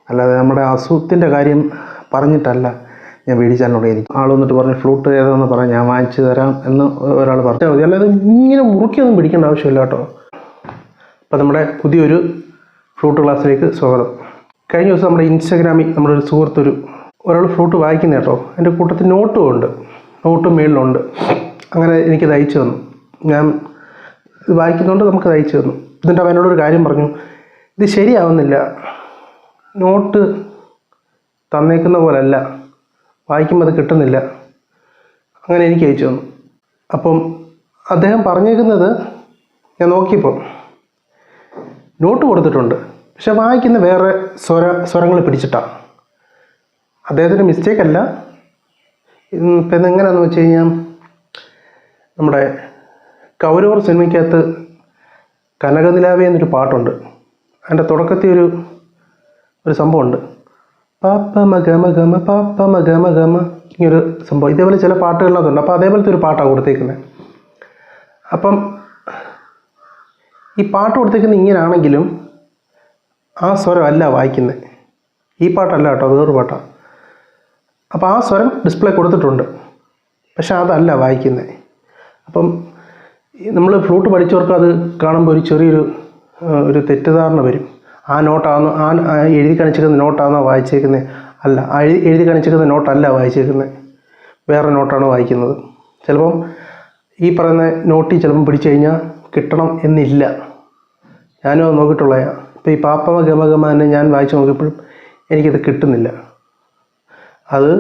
അല്ലാതെ നമ്മുടെ അസുഖത്തിൻ്റെ കാര്യം പറഞ്ഞിട്ടല്ല ഞാൻ മേടിച്ചാൽ എനിക്ക് ആൾ വന്നിട്ട് പറഞ്ഞു ഫ്ലൂട്ട് ഏതാണെന്ന് പറയാം, ഞാൻ വാങ്ങിച്ചു തരാം എന്ന് ഒരാൾ പറഞ്ഞാൽ മതി. അല്ലാതെ ഇങ്ങനെ മുറുക്കിയൊന്നും പിടിക്കേണ്ട ആവശ്യമില്ല കേട്ടോ. അപ്പോൾ നമ്മുടെ പുതിയൊരു ഫ്ലൂട്ട് ക്ലാസ്സിലേക്ക് സ്വാഗതം. കഴിഞ്ഞ ദിവസം നമ്മുടെ ഇൻസ്റ്റാഗ്രാമിൽ നമ്മുടെ ഒരു സുഹൃത്തൊരു ഒരാൾ ഫ്ലൂട്ട് വായിക്കുന്ന കേട്ടോ. എൻ്റെ കൂട്ടത്തിൽ നോട്ടും ഉണ്ട്, നോട്ടും മേളിലുണ്ട്. അങ്ങനെ എനിക്കത് അയച്ചു തന്നു. ഞാൻ ഇത് വായിക്കുന്നതുകൊണ്ട് നമുക്കത് അയച്ചു തന്നു. എന്നിട്ട് അവൻ എന്നോടൊരു കാര്യം പറഞ്ഞു, ഇത് ശരിയാവുന്നില്ല, നോട്ട് തന്നേക്കുന്ന പോലല്ല, വായിക്കുമ്പോൾ അത് കിട്ടുന്നില്ല. അങ്ങനെ എനിക്ക് അയച്ചു തന്നു. അപ്പം അദ്ദേഹം പറഞ്ഞേക്കുന്നത് ഞാൻ നോക്കിയപ്പോൾ നോട്ട് കൊടുത്തിട്ടുണ്ട്, പക്ഷെ വായിക്കുന്ന വേറെ സ്വരങ്ങൾ പിടിച്ചിട്ടാണ്. അദ്ദേഹത്തിൻ്റെ മിസ്റ്റേക്കല്ല. ഇപ്പം ഇതെങ്ങനെയാണെന്ന് വെച്ച് കഴിഞ്ഞാൽ നമ്മുടെ കൗരവർ സിനിമയ്ക്കകത്ത് കനകനിലാവേ എന്നൊരു പാട്ടുണ്ട്. അതിൻ്റെ തുടക്കത്തിൽ ഒരു സംഭവമുണ്ട്, പാപ്പ മഗമ ഗമ പാപ്പ മഗമ ഗമ, ഇങ്ങനൊരു സംഭവം. ഇതേപോലെ ചില പാട്ടുകളിലതുണ്ട്. അപ്പോൾ അതേപോലത്തെ ഒരു പാട്ടാണ് കൊടുത്തേക്കുന്നത്. അപ്പം ഈ പാട്ട് കൊടുത്തേക്കുന്നത് ഇങ്ങനെയാണെങ്കിലും ആ സ്വരം അല്ല വായിക്കുന്നത്. ഈ പാട്ടല്ല കേട്ടോ, വേറൊരു പാട്ടാണ്. അപ്പോൾ ആ സ്വരം ഡിസ്പ്ലേ കൊടുത്തിട്ടുണ്ട്, പക്ഷെ അതല്ല വായിക്കുന്നത്. അപ്പം നമ്മൾ ഫ്ലൂട്ട് പഠിച്ചവർക്ക് അത് കാണുമ്പോൾ ഒരു ചെറിയൊരു തെറ്റിദ്ധാരണ വരും. ആ നോട്ടാണോ, ആ എഴുതി കാണിച്ചിരിക്കുന്ന നോട്ടാണോ വായിച്ചേക്കുന്നത്? അല്ല, ആ എഴുതി കാണിച്ചിരിക്കുന്ന നോട്ടല്ല വായിച്ചേക്കുന്നത്, വേറെ നോട്ടാണ് വായിക്കുന്നത്. ചിലപ്പം ഈ പറയുന്ന നോട്ടിൽ ചിലപ്പം പിടിച്ചു കഴിഞ്ഞാൽ കിട്ടണം എന്നില്ല. ഞാനും അത് നോക്കിയിട്ടുള്ളതാണ്. ഇപ്പോൾ ഈ പാപ്പമ ഗമ തന്നെ ഞാൻ വായിച്ച് നോക്കിയപ്പോഴും എനിക്കത് കിട്ടുന്നില്ല. അത്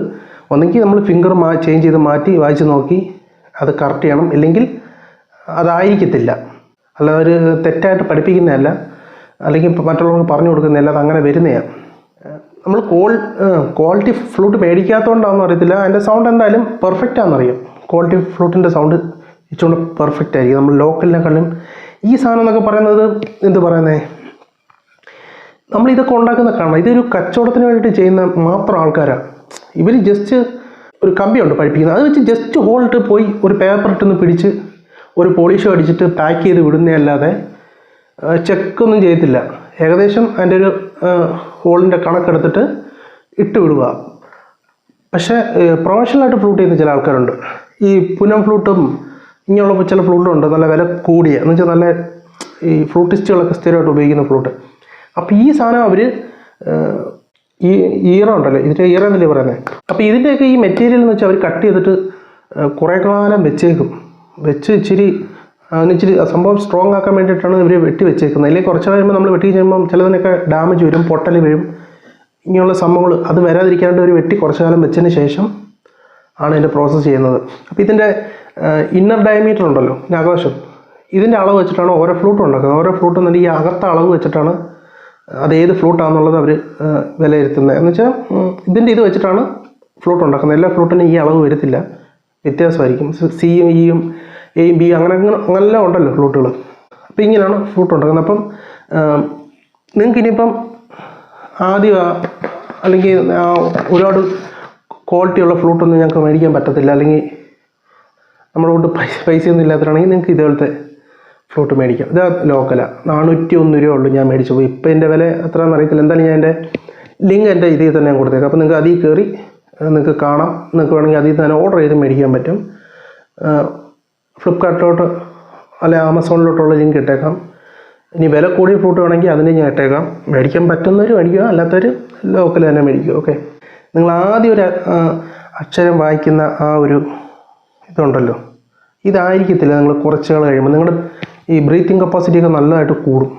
ഒന്നെങ്കിൽ നമ്മൾ ഫിംഗർ ചേഞ്ച് ചെയ്ത് മാറ്റി വായിച്ച് നോക്കി അത് കറക്റ്റ് ചെയ്യണം, ഇല്ലെങ്കിൽ അതായിരിക്കത്തില്ല. അല്ലാതെ ഒരു തെറ്റായിട്ട് പഠിപ്പിക്കുന്നതല്ല, അല്ലെങ്കിൽ മറ്റുള്ളവർക്ക് പറഞ്ഞു കൊടുക്കുന്നതല്ല, അത് അങ്ങനെ വരുന്നതാണ്. നമ്മൾ ക്വാളിറ്റി ഫ്ലൂട്ട് മേടിക്കാത്തതുകൊണ്ടാണെന്ന് അറിയത്തില്ല, അതിൻ്റെ സൗണ്ട് എന്തായാലും പെർഫെക്റ്റ് ആണെന്നറിയാം. ക്വാളിറ്റി ഫ്ലൂട്ടിൻ്റെ സൗണ്ട് ഇച്ചുകൊണ്ട് പെർഫെക്റ്റ് ആയിരിക്കും. നമ്മൾ ലോക്കലിനെക്കാളും ഈ സാധനം എന്നൊക്കെ പറയുന്നത് എന്ത് പറയുന്നത്, നമ്മളിതൊക്കെ ഉണ്ടാക്കുന്ന കാണണം. ഇതൊരു കച്ചവടത്തിന് വേണ്ടിയിട്ട് ചെയ്യുന്ന മാത്രം ആൾക്കാരാണ്. ഇവർ ജസ്റ്റ് ഒരു കമ്പിയുണ്ട് പഠിപ്പിക്കുന്നത്, അത് വെച്ച് ജസ്റ്റ് ഹോളിട്ട് പോയി ഒരു പേപ്പർ ഇട്ടൊന്ന് പിടിച്ച് ഒരു പോളിഷ് അടിച്ചിട്ട് പാക്ക് ചെയ്ത് വിടുന്നതല്ലാതെ ചെക്കൊന്നും ചെയ്യത്തില്ല. ഏകദേശം അതിൻ്റെ ഒരു ഹോളിൻ്റെ കണക്കെടുത്തിട്ട് ഇട്ട് വിടുക. പക്ഷേ പ്രൊഫഷണലായിട്ട് ഫ്ലൂട്ട് ചെയ്യുന്ന ചില ആൾക്കാരുണ്ട്. ഈ പുനം ഫ്ലൂട്ടും ഇങ്ങനെയുള്ള ചില ഫ്ലൂട്ടും ഉണ്ട്, നല്ല വില കൂടിയ, എന്ന് വെച്ചാൽ നല്ല ഈ ഫ്ലൂട്ടിസ്റ്റുകളൊക്കെ സ്ഥിരമായിട്ട് ഉപയോഗിക്കുന്ന ഫ്ലൂട്ട്. അപ്പോൾ ഈ സാധനം അവർ ഈ ഈറ ഉണ്ടല്ലോ, ഇതിൻ്റെ ഈറ എന്നല്ലേ പറയുന്നത്. അപ്പോൾ ഇതിൻ്റെയൊക്കെ ഈ മെറ്റീരിയൽ എന്ന് വെച്ചാൽ അവർ കട്ട് ചെയ്തിട്ട് കുറേ കാലം വെച്ച് ഇച്ചിരി സംഭവം സ്ട്രോങ് ആക്കാൻ വേണ്ടിയിട്ടാണ് ഇവർ വെട്ടി വെച്ചേക്കുന്നത്. അല്ലെങ്കിൽ കുറച്ച് കഴിയുമ്പോൾ നമ്മൾ വെട്ടി കഴിയുമ്പം ചിലതിനൊക്കെ ഡാമേജ് വരും, പൊട്ടൽ വരും, ഇങ്ങനെയുള്ള സംഭവങ്ങൾ. അത് വരാതിരിക്കാണ്ട് ഒരു വെട്ടി കുറച്ച് കാലം വെച്ചതിന് ശേഷം ആണ് ഇതിൻ്റെ പ്രോസസ്സ് ചെയ്യുന്നത്. അപ്പോൾ ഇതിൻ്റെ ഇന്നർ ഡയമീറ്റർ ഉണ്ടല്ലോ, ആകാശം, ഇതിൻ്റെ അളവ് വെച്ചിട്ടാണ് ഓരോ ഫ്ലൂട്ടും ഉണ്ടാക്കുന്നത്. ഓരോ ഫ്ലൂട്ടും തന്നെ ഈ അകത്ത അളവ് വെച്ചിട്ടാണ് അത് ഏത് ഫ്ലൂട്ടാണെന്നുള്ളത് അവർ വിലയിരുത്തുന്നത്. എന്ന് വെച്ചാൽ ഇതിൻ്റെ ഇത് വെച്ചിട്ടാണ് ഫ്ലൂട്ട് ഉണ്ടാക്കുന്നത്. എല്ലാ ഫ്ലൂട്ടിനും ഈ അളവ് വരത്തില്ല, വ്യത്യാസമായിരിക്കും. സിയും ഇയും എയും ബി അങ്ങനെല്ലാം ഉണ്ടല്ലോ ഫ്ലൂട്ടുകൾ. അപ്പോൾ ഇങ്ങനെയാണ് ഫ്ലൂട്ട് ഉണ്ടാക്കുന്നത്. അപ്പം നിങ്ങൾക്ക് ഇനിയിപ്പം ആദ്യം അല്ലെങ്കിൽ ഒരുപാട് ക്വാളിറ്റിയുള്ള ഫ്ലൂട്ടൊന്നും ഞങ്ങൾക്ക് മേടിക്കാൻ പറ്റത്തില്ല, അല്ലെങ്കിൽ നമ്മുടെ കൊണ്ട് പൈസയൊന്നും ഇല്ലാത്തതാണെങ്കിൽ നിങ്ങൾക്ക് ഇതേപോലത്തെ ഫ്ലൂട്ട് മേടിക്കാം. ഇത് ലോക്കലാണ്, 401 രൂപ ഉള്ളൂ ഞാൻ മേടിച്ചപ്പോൾ. ഇപ്പോൾ എൻ്റെ വില എത്രയാണെന്ന് അറിയത്തില്ല. എന്തായാലും ഞാൻ എൻ്റെ ലിങ്ക് എൻ്റെ ഇതിൽ തന്നെ ഞാൻ കൊടുത്തേക്കാം. അപ്പോൾ നിങ്ങൾക്ക് അതിൽ കയറി നിങ്ങൾക്ക് കാണാം. നിങ്ങൾക്ക് വേണമെങ്കിൽ അതിൽ തന്നെ ഓർഡർ ചെയ്ത് മേടിക്കാൻ പറ്റും. ഫ്ലിപ്കാർട്ടിലോട്ട് അല്ലെ ആമസോണിലോട്ടുള്ള ലിങ്ക് ഇട്ടേക്കാം. ഇനി വില കൂടിയ ഫ്ലൂട്ട് വേണമെങ്കിൽ അതിനെ ഞാൻ ഇട്ടേക്കാം. മേടിക്കാൻ പറ്റുന്നവർ മേടിക്കുക, അല്ലാത്തവർ ലോക്കൽ തന്നെ മേടിക്കുക. ഓക്കെ, നിങ്ങൾ ആദ്യം ഒരു അക്ഷരം വായിക്കുന്ന ആ ഒരു ഇതുണ്ടല്ലോ, ഇതായിരിക്കത്തില്ല. നിങ്ങൾ കുറച്ച് നാൾ കഴിയുമ്പോൾ നിങ്ങളുടെ ഈ ബ്രീത്തിങ് കപ്പാസിറ്റിയൊക്കെ നല്ലതായിട്ട് കൂടും.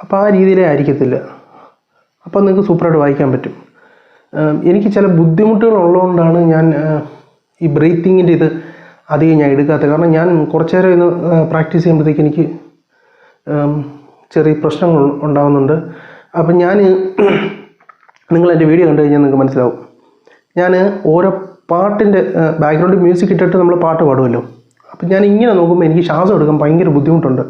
അപ്പോൾ ആ രീതിയിലേ ആയിരിക്കത്തില്ല. അപ്പോൾ നിങ്ങൾക്ക് സൂപ്പറായിട്ട് വായിക്കാൻ പറ്റും. എനിക്ക് ചില ബുദ്ധിമുട്ടുകൾ ഉള്ളതുകൊണ്ടാണ് ഞാൻ ഈ ബ്രീത്തിങ്ങിൻ്റെ ഇത് അധികം ഞാൻ എടുക്കാത്തത്. കാരണം ഞാൻ കുറച്ച് നേരം ഇന്ന് പ്രാക്ടീസ് ചെയ്യുമ്പോഴത്തേക്ക് എനിക്ക് ചെറിയ പ്രശ്നങ്ങൾ ഉണ്ടാകുന്നുണ്ട്. അപ്പം നിങ്ങൾ എൻ്റെ വീഡിയോ കണ്ടു കഴിഞ്ഞാൽ നിങ്ങൾക്ക് മനസ്സിലാവും. ഞാൻ ഓരോ പാട്ടിൻ്റെ ബാക്ക്ഗ്രൗണ്ടിൽ മ്യൂസിക് ഇട്ടിട്ട് നമ്മൾ പാട്ട് പാടുമല്ലോ. അപ്പം ഞാൻ ഇങ്ങനെ നോക്കുമ്പോൾ എനിക്ക് ശ്വാസം എടുക്കാൻ ഭയങ്കര ബുദ്ധിമുട്ടുണ്ട്.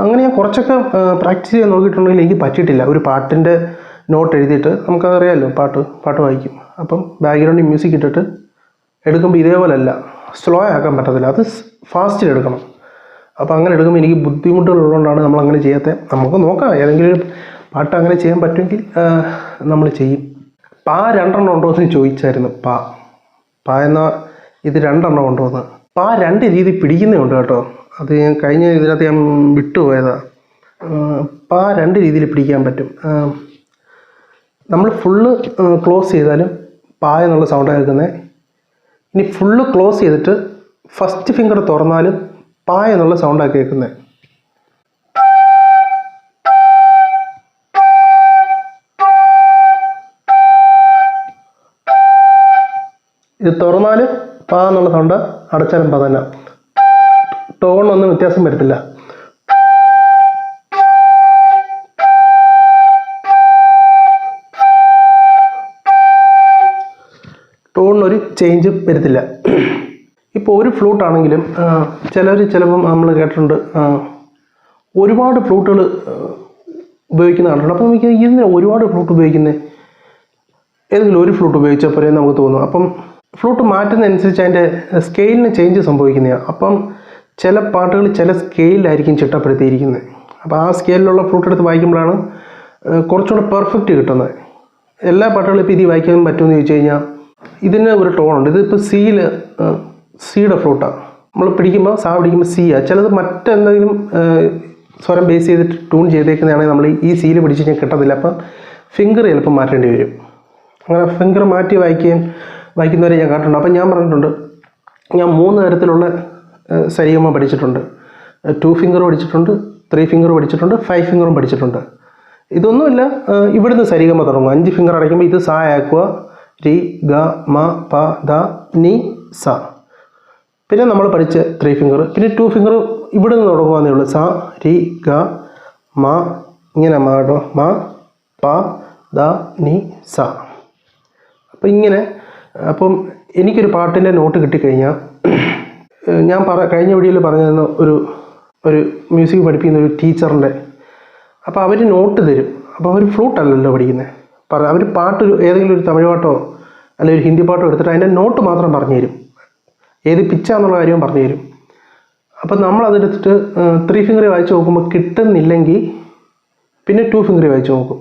അങ്ങനെ ഞാൻ കുറച്ചൊക്കെ പ്രാക്ടീസ് ചെയ്യാൻ നോക്കിയിട്ടുണ്ടെങ്കിൽ എനിക്ക് പറ്റിയിട്ടില്ല. ഒരു പാട്ടിൻ്റെ നോട്ട് എഴുതിയിട്ട് നമുക്കറിയാമല്ലോ, പാട്ട് വായിക്കും. അപ്പം ബാക്ക്ഗ്രൗണ്ടിൽ മ്യൂസിക് ഇട്ടിട്ട് എടുക്കുമ്പോൾ ഇതേപോലെയല്ല, സ്ലോ ആക്കാൻ പറ്റത്തില്ല, അത് ഫാസ്റ്റിൽ എടുക്കണം. അപ്പോൾ അങ്ങനെ എടുക്കുമ്പോൾ എനിക്ക് ബുദ്ധിമുട്ടുകളുള്ളതുകൊണ്ടാണ് നമ്മളങ്ങനെ ചെയ്യാത്തത്. നമുക്ക് നോക്കാം, ഏതെങ്കിലും ഒരു പാട്ട് അങ്ങനെ ചെയ്യാൻ പറ്റുമെങ്കിൽ നമ്മൾ ചെയ്യും. പാ 2 ഉണ്ടോ എന്ന് ചോദിച്ചായിരുന്നു. പാ എന്ന ഇത് 2 ഉണ്ടോ എന്ന്. പാ 2 രീതി പിടിക്കുന്നതുണ്ട് കേട്ടോ. അത് ഞാൻ കഴിഞ്ഞ ഇതിനകത്ത് ഞാൻ വിട്ടുപോയതാണ്. പാ 2 രീതിയിൽ പിടിക്കാൻ പറ്റും. നമ്മൾ ഫുള്ള് ക്ലോസ് ചെയ്താലും പാ എന്നുള്ള സൗണ്ടാണ് കേൾക്കുന്നത്. ഇനി ഫുള്ള് ക്ലോസ് ചെയ്തിട്ട് ഫസ്റ്റ് ഫിംഗർ തുറന്നാലും പാ എന്നുള്ള സൗണ്ടാണ് കേൾക്കുന്നത്. ഇത് തുറന്നാൽ പാ എന്നുള്ള സൗണ്ട്, അടച്ചാലും പാ തന്നെ. ടോണൊന്നും വ്യത്യാസം വരത്തില്ല. ടോണിനൊരു ചേഞ്ച് വരത്തില്ല. ഇപ്പോൾ ഒരു ഫ്ലൂട്ടാണെങ്കിലും ചിലപ്പം നമ്മൾ കേട്ടിട്ടുണ്ട് ഒരുപാട് ഫ്ലൂട്ടുകൾ ഉപയോഗിക്കുന്ന കണ്ടിട്ടുണ്ട്. അപ്പോൾ നമുക്ക് ഇതിന് ഒരുപാട് ഫ്ലൂട്ട് ഉപയോഗിക്കുന്നത്, ഏതെങ്കിലും ഒരു ഫ്ലൂട്ട് ഉപയോഗിച്ചാൽ പോരെ നമുക്ക് തോന്നും. അപ്പം ഫ്ലൂട്ട് മാറ്റുന്നതനുസരിച്ച് അതിൻ്റെ സ്കെയിലിന് ചേഞ്ച് സംഭവിക്കുന്നതാണ്. അപ്പം ചില പാട്ടുകൾ ചില സ്കെയിലായിരിക്കും ചിട്ടപ്പെടുത്തിയിരിക്കുന്നത്. അപ്പോൾ ആ സ്കെയിലിലുള്ള ഫ്ലൂട്ട് എടുത്ത് വായിക്കുമ്പോഴാണ് കുറച്ചുകൂടെ പെർഫെക്റ്റ് കിട്ടുന്നത്. എല്ലാ പാട്ടുകളും ഇപ്പോൾ ഇതിൽ വായിക്കാൻ പറ്റുമെന്ന് ചോദിച്ചു കഴിഞ്ഞാൽ ഇതിന് ഒരു ടോണുണ്ട്. ഇതിപ്പോൾ സിയുടെ ഫ്ലൂട്ടാണ്. നമ്മൾ പിടിക്കുമ്പോൾ പിടിക്കുമ്പോൾ സിയാണ്. ചിലത് മറ്റെന്തെങ്കിലും സ്വരം ബേസ് ചെയ്തിട്ട് ട്യൂൺ ചെയ്തേക്കുന്നതാണെങ്കിൽ നമ്മൾ ഈ സിയിൽ പിടിച്ച് കഴിഞ്ഞാൽ കിട്ടത്തില്ല. അപ്പം ഫിംഗർ ചിലപ്പോൾ മാറ്റേണ്ടി വരും. അങ്ങനെ ഫിംഗർ മാറ്റി വായിക്കുന്നവരെ ഞാൻ കണ്ടിട്ടുണ്ട്. അപ്പം ഞാൻ പറഞ്ഞിട്ടുണ്ട്, ഞാൻ 3 തരത്തിലുള്ള സരിഗമ പഠിച്ചിട്ടുണ്ട്. 2 ഫിംഗർ പഠിച്ചിട്ടുണ്ട്, 3 ഫിംഗർ പഠിച്ചിട്ടുണ്ട്, 5 ഫിംഗറും പഠിച്ചിട്ടുണ്ട്. ഇതൊന്നുമില്ല, ഇവിടുന്ന് സരിഗമ തുടങ്ങും. 5 ഫിംഗർ അടയ്ക്കുമ്പോൾ ഇത് സാ ആക്കുക, രി ഗ മ പ ദ നി സ. പിന്നെ നമ്മൾ പഠിച്ച 3 ഫിംഗർ, പിന്നെ 2 ഫിംഗർ ഇവിടെ നിന്ന് തുടങ്ങുകയെന്നേ ഉള്ളൂ. സ രി ഗ മ, ഇങ്ങനെ മ കേട്ടോ, മ പ ദ നി സ. അപ്പം ഇങ്ങനെ. അപ്പം എനിക്കൊരു പാട്ടിൻ്റെ നോട്ട് കിട്ടിക്കഴിഞ്ഞാൽ ഞാൻ കഴിഞ്ഞ വീഡിയോയിൽ പറഞ്ഞിരുന്ന ഒരു മ്യൂസിക് പഠിപ്പിക്കുന്ന ഒരു ടീച്ചറിൻ്റെ, അപ്പോൾ അവർ നോട്ട് തരും. അപ്പോൾ അവർ ഫ്ലൂട്ടല്ലല്ലോ പഠിക്കുന്നത്. അവർ പാട്ട് ഏതെങ്കിലും ഒരു തമിഴ് പാട്ടോ അല്ലെങ്കിൽ ഒരു ഹിന്ദി പാട്ടോ എടുത്തിട്ട് അതിൻ്റെ നോട്ട് മാത്രം പറഞ്ഞു തരും, ഏത് പിച്ചാന്നുള്ള കാര്യവും പറഞ്ഞു തരും. അപ്പം നമ്മളതെടുത്തിട്ട് 3 ഫിംഗർ വായിച്ച് നോക്കുമ്പോൾ കിട്ടുന്നില്ലെങ്കിൽ പിന്നെ 2 ഫിംഗർ വായിച്ച് നോക്കും.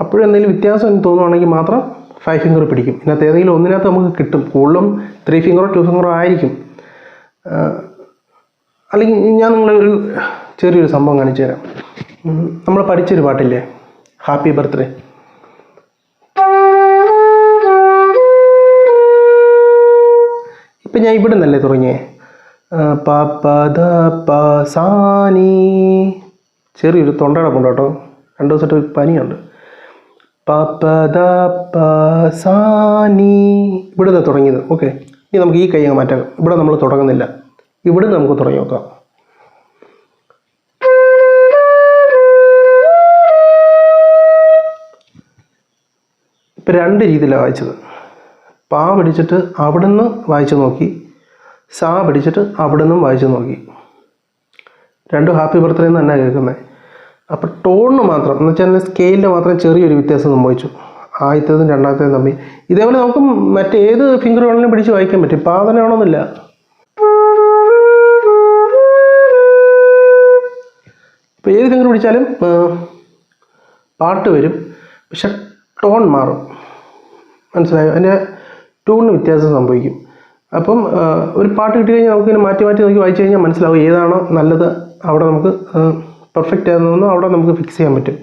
അപ്പോഴെന്തെങ്കിലും വ്യത്യാസം എന്ന് തോന്നുവാണെങ്കിൽ മാത്രം 5 ഫിംഗർ പിടിക്കും. ഇതിനകത്ത് ഏതെങ്കിലും ഒന്നിനകത്ത് നമുക്ക് കിട്ടും. കൂടുതലും 3 ഫിംഗറോ 2 ഫിംഗറോ ആയിരിക്കും. അല്ലെങ്കിൽ ഞാൻ നിങ്ങളൊരു ചെറിയൊരു സംഭവം കാണിച്ചു തരാം. നമ്മൾ പഠിച്ചൊരു പാട്ടില്ലേ, ഹാപ്പി ബർത്ത്ഡേ. ഇപ്പം ഞാൻ ഇവിടെ നിന്നല്ലേ തുടങ്ങിയേ, പാനി. ചെറിയൊരു തൊണ്ടയുടെ കൊണ്ട് കേട്ടോ, 2 ദിവസമായിട്ട് പനിയുണ്ട്. സാനി ഇവിടെ നിന്ന് തുടങ്ങിയത്. ഓക്കെ, ഇനി നമുക്ക് ഈ കൈ അങ്ങ് മാറ്റാം. ഇവിടെ നമ്മൾ തുടങ്ങുന്നില്ല, ഇവിടെ നമുക്ക് തുടങ്ങി നോക്കാം. ഇപ്പം 2 രീതിയിലാണ് വായിച്ചത്. പാ പിടിച്ചിട്ട് അവിടുന്ന് വായിച്ചു നോക്കി, സാ പിടിച്ചിട്ട് അവിടുന്നും വായിച്ചു നോക്കി. 2 ഹാപ്പി ബർത്ത്ഡേ എന്ന് തന്നെ കേൾക്കുന്നത്. അപ്പോൾ ടോണിന് മാത്രം എന്ന് വെച്ചാൽ സ്കെയിലിൽ മാത്രം ചെറിയൊരു വ്യത്യാസം സംഭവിച്ചു, ആദ്യത്തേതും രണ്ടാമത്തേതും തമ്മിൽ. ഇതേപോലെ നമുക്ക് മറ്റേത് ഫിംഗർ വേണമെങ്കിലും പിടിച്ച് വായിക്കാൻ പറ്റും. പാ തന്നെ വേണമെന്നില്ല. ഇപ്പോൾ ഏത് ഫിംഗർ പിടിച്ചാലും പാട്ട് വരും, പക്ഷെ ടോൺ മാറും. മനസ്സിലായോ? അതിൻ്റെ ട്യൂണിന് വ്യത്യാസം സംഭവിക്കും. അപ്പം ഒരു പാട്ട് കിട്ടി കഴിഞ്ഞാൽ നമുക്കിങ്ങനെ മാറ്റി നോക്കി വായിച്ചു കഴിഞ്ഞാൽ മനസ്സിലാവും ഏതാണോ നല്ലത്. അവിടെ നമുക്ക് പെർഫെക്റ്റ് ആകുന്നതെന്നോ അവിടെ നമുക്ക് ഫിക്സ് ചെയ്യാൻ പറ്റും.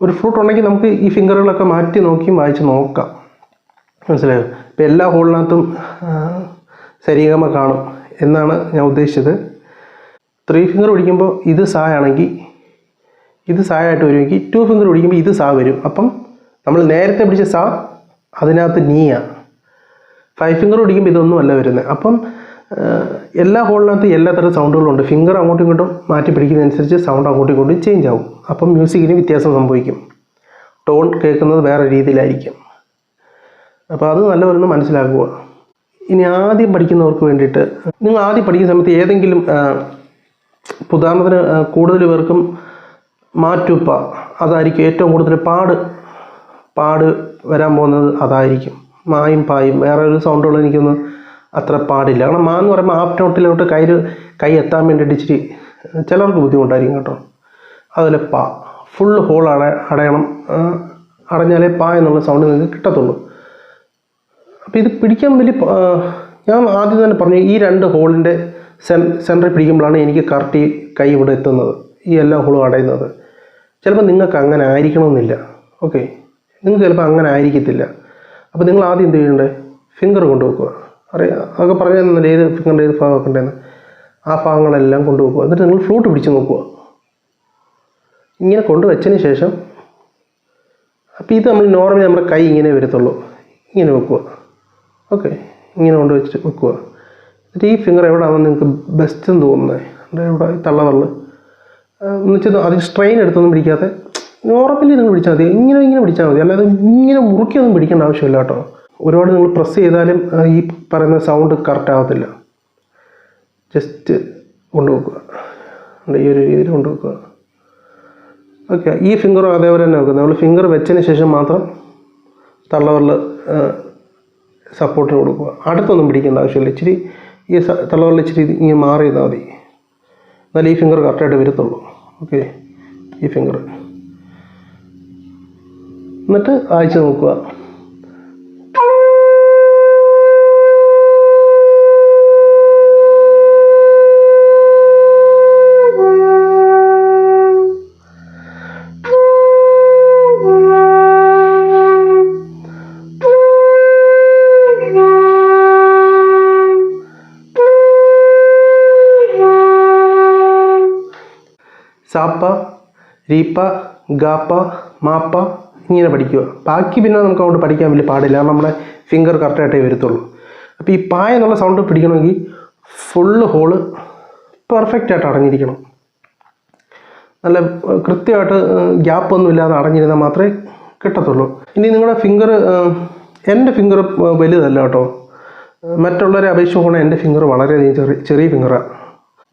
ഒരു ഫ്ലൂട്ട് ഉണ്ടെങ്കിൽ നമുക്ക് ഈ ഫിംഗറുകളൊക്കെ മാറ്റി നോക്കിയും വായിച്ച് നോക്കാം. മനസ്സിലായോ? ഇപ്പം എല്ലാ ഹോളിനകത്തും സരിഗമ കാണും എന്നാണ് ഞാൻ ഉദ്ദേശിച്ചത്. 3 ഫിംഗർ പിടിക്കുമ്പോൾ ഇത് സാ ആണെങ്കിൽ ഇത് സാ ആയിട്ട് വരുമെങ്കിൽ 2 ഫിംഗർ പിടിക്കുമ്പോൾ ഇത് സാ വരും. അപ്പം നമ്മൾ നേരത്തെ പിടിച്ച സാ അതിനകത്ത് നീയാണ്. 5 ഫിംഗർ പിടിക്കുമ്പോൾ ഇതൊന്നും അല്ല വരുന്നത്. അപ്പം എല്ലാ ഹോളിനകത്ത് എല്ലാ തരം സൗണ്ടുകളുണ്ട്. ഫിംഗർ അങ്ങോട്ടും ഇങ്ങോട്ടും മാറ്റി പിടിക്കുന്നതനുസരിച്ച് സൗണ്ട് അങ്ങോട്ടും ഇങ്ങോട്ടും ചേഞ്ച് ആവും. അപ്പം മ്യൂസിക്കിന് വ്യത്യാസം സംഭവിക്കും. ടോൺ കേൾക്കുന്നത് വേറെ രീതിയിലായിരിക്കും. അപ്പോൾ അത് നല്ലവരൊന്ന് മനസ്സിലാക്കുക. ഇനി ആദ്യം പഠിക്കുന്നവർക്ക് വേണ്ടിയിട്ട്, നിങ്ങൾ ആദ്യം പഠിക്കുന്ന സമയത്ത് ഏതെങ്കിലും ഉദാഹരണത്തിന് കൂടുതൽ പേർക്കും മാറ്റുപ്പ അതായിരിക്കും ഏറ്റവും കൂടുതൽ പാട് വരാൻ പോകുന്നത് അതായിരിക്കും. മായും പായും വേറെ ഒരു സൗണ്ടുകൾ എനിക്കൊന്ന് അത്ര പാടില്ല. കാരണം മാ എന്ന് പറയുമ്പോൾ ഹാഫ് നോട്ടിലോട്ട് കൈ എത്താൻ വേണ്ടിയിട്ട് ഇച്ചിരി ചിലർക്ക് ബുദ്ധിമുട്ടായിരിക്കും കേട്ടോ. അതുപോലെ ഫുൾ ഹോൾ അടയണം. അടഞ്ഞാലേ പാ എന്നുള്ള സൗണ്ട് നിങ്ങൾക്ക് കിട്ടത്തുള്ളൂ. അപ്പോൾ ഇത് പിടിക്കാൻ ഞാൻ ആദ്യം തന്നെ പറഞ്ഞു, ഈ 2 ഹോളിൻ്റെ സെൻറ്ററിൽ പിടിക്കുമ്പോഴാണ് എനിക്ക് കറക്റ്റ് ഈ കൈ ഇവിടെ എത്തുന്നത്, ഈ എല്ലാ ഹോളും അടയുന്നത്. ചിലപ്പോൾ നിങ്ങൾക്ക് അങ്ങനെ ആയിരിക്കണമെന്നില്ല. ഓക്കെ, നിങ്ങൾക്ക് ചിലപ്പോൾ അങ്ങനെ ആയിരിക്കത്തില്ല. അപ്പോൾ നിങ്ങൾ ആദ്യം എന്ത് ചെയ്യേണ്ടത്, ഫിംഗർ കൊണ്ടുവെക്കുക. അതൊക്കെ പറഞ്ഞു തന്നില്ല ഏത് ഫിംഗറിൻ്റെ ഏത് ഭാഗം വെക്കേണ്ടതെന്ന്. ആ ഭാഗങ്ങളെല്ലാം കൊണ്ടുവെക്കുക. എന്നിട്ട് നിങ്ങൾ ഫ്ലൂട്ട് പിടിച്ച് നോക്കുക. ഇങ്ങനെ കൊണ്ടുവച്ചതിന് ശേഷം, അപ്പോൾ ഇത് നമ്മൾ നോർമലി നമ്മുടെ കൈ ഇങ്ങനെ വരത്തുള്ളൂ, ഇങ്ങനെ വെക്കുക. ഓക്കെ, ഇങ്ങനെ കൊണ്ടുവച്ചിട്ട് വെക്കുക. എന്നിട്ട് ഈ ഫിംഗർ എവിടെയാണെന്ന് നിങ്ങൾക്ക് ബെസ്റ്റ് എന്ന് തോന്നുന്നത്, ഇവിടെ തള്ളവരൽ എന്ന് വെച്ചാൽ അതിന് സ്ട്രെയിൻ എടുത്തൊന്നും പിടിക്കാതെ നോർമലി നിങ്ങൾ പിടിച്ചാൽ മതി. ഇങ്ങനെ പിടിച്ചാൽ മതി, അല്ലാതെ ഇങ്ങനെ മുറുക്കിയൊന്നും പിടിക്കേണ്ട ആവശ്യമില്ല കേട്ടോ. ഒരുപാട് നിങ്ങൾ പ്രസ് ചെയ്താലും ഈ പറയുന്ന സൗണ്ട് കറക്റ്റ് ആകത്തില്ല. ജസ്റ്റ് കൊണ്ടുവെക്കുക, ഈ ഒരു രീതിയിൽ കൊണ്ടുവെക്കുക. ഓക്കെ, ഈ ഫിംഗറും അതേപോലെ തന്നെ വെക്കുക. നമ്മൾ ഫിംഗർ വെച്ചതിന് ശേഷം മാത്രം തള്ളവരൽ സപ്പോർട്ടിന് കൊടുക്കുക. അടുത്തൊന്നും പിടിക്കേണ്ട ആവശ്യമില്ല. ഇച്ചിരി ഈ തള്ളവരൽ ഇച്ചിരി ഇങ്ങനെ മാറി ചെയ്താൽ മതി, എന്നാലും ഈ ഫിംഗർ കറക്റ്റായിട്ട് വരത്തുള്ളൂ. ഓക്കെ, ഈ ഫിംഗർ എന്നിട്ട് അയച്ച് നോക്കുക. സാപ്പ, രീപ്പ, ഗാപ്പ, മാപ്പ ഇങ്ങനെ പഠിക്കുക. ബാക്കി പിന്നെ നമുക്ക് അങ്ങോട്ട് പഠിക്കാൻ വലിയ പാടില്ല, കാരണം നമ്മുടെ ഫിംഗർ കറക്റ്റായിട്ടേ വരത്തുള്ളൂ. അപ്പോൾ ഈ പാ എന്നുള്ള സൗണ്ട് പിടിക്കണമെങ്കിൽ ഫുള്ള് ഹോള് പെർഫെക്റ്റായിട്ട് അടഞ്ഞിരിക്കണം. നല്ല കൃത്യമായിട്ട് ഗ്യാപ്പൊന്നും ഇല്ലാതെ അടഞ്ഞിരുന്നാൽ മാത്രമേ കിട്ടത്തുള്ളൂ. ഇനി നിങ്ങളുടെ ഫിംഗർ, എൻ്റെ ഫിംഗർ വലുതല്ല കേട്ടോ, മറ്റുള്ളവരെ അപേക്ഷിച്ച് നോക്കണേ എൻ്റെ ഫിംഗർ വളരെയധികം ചെറിയ ഫിംഗറാണ്.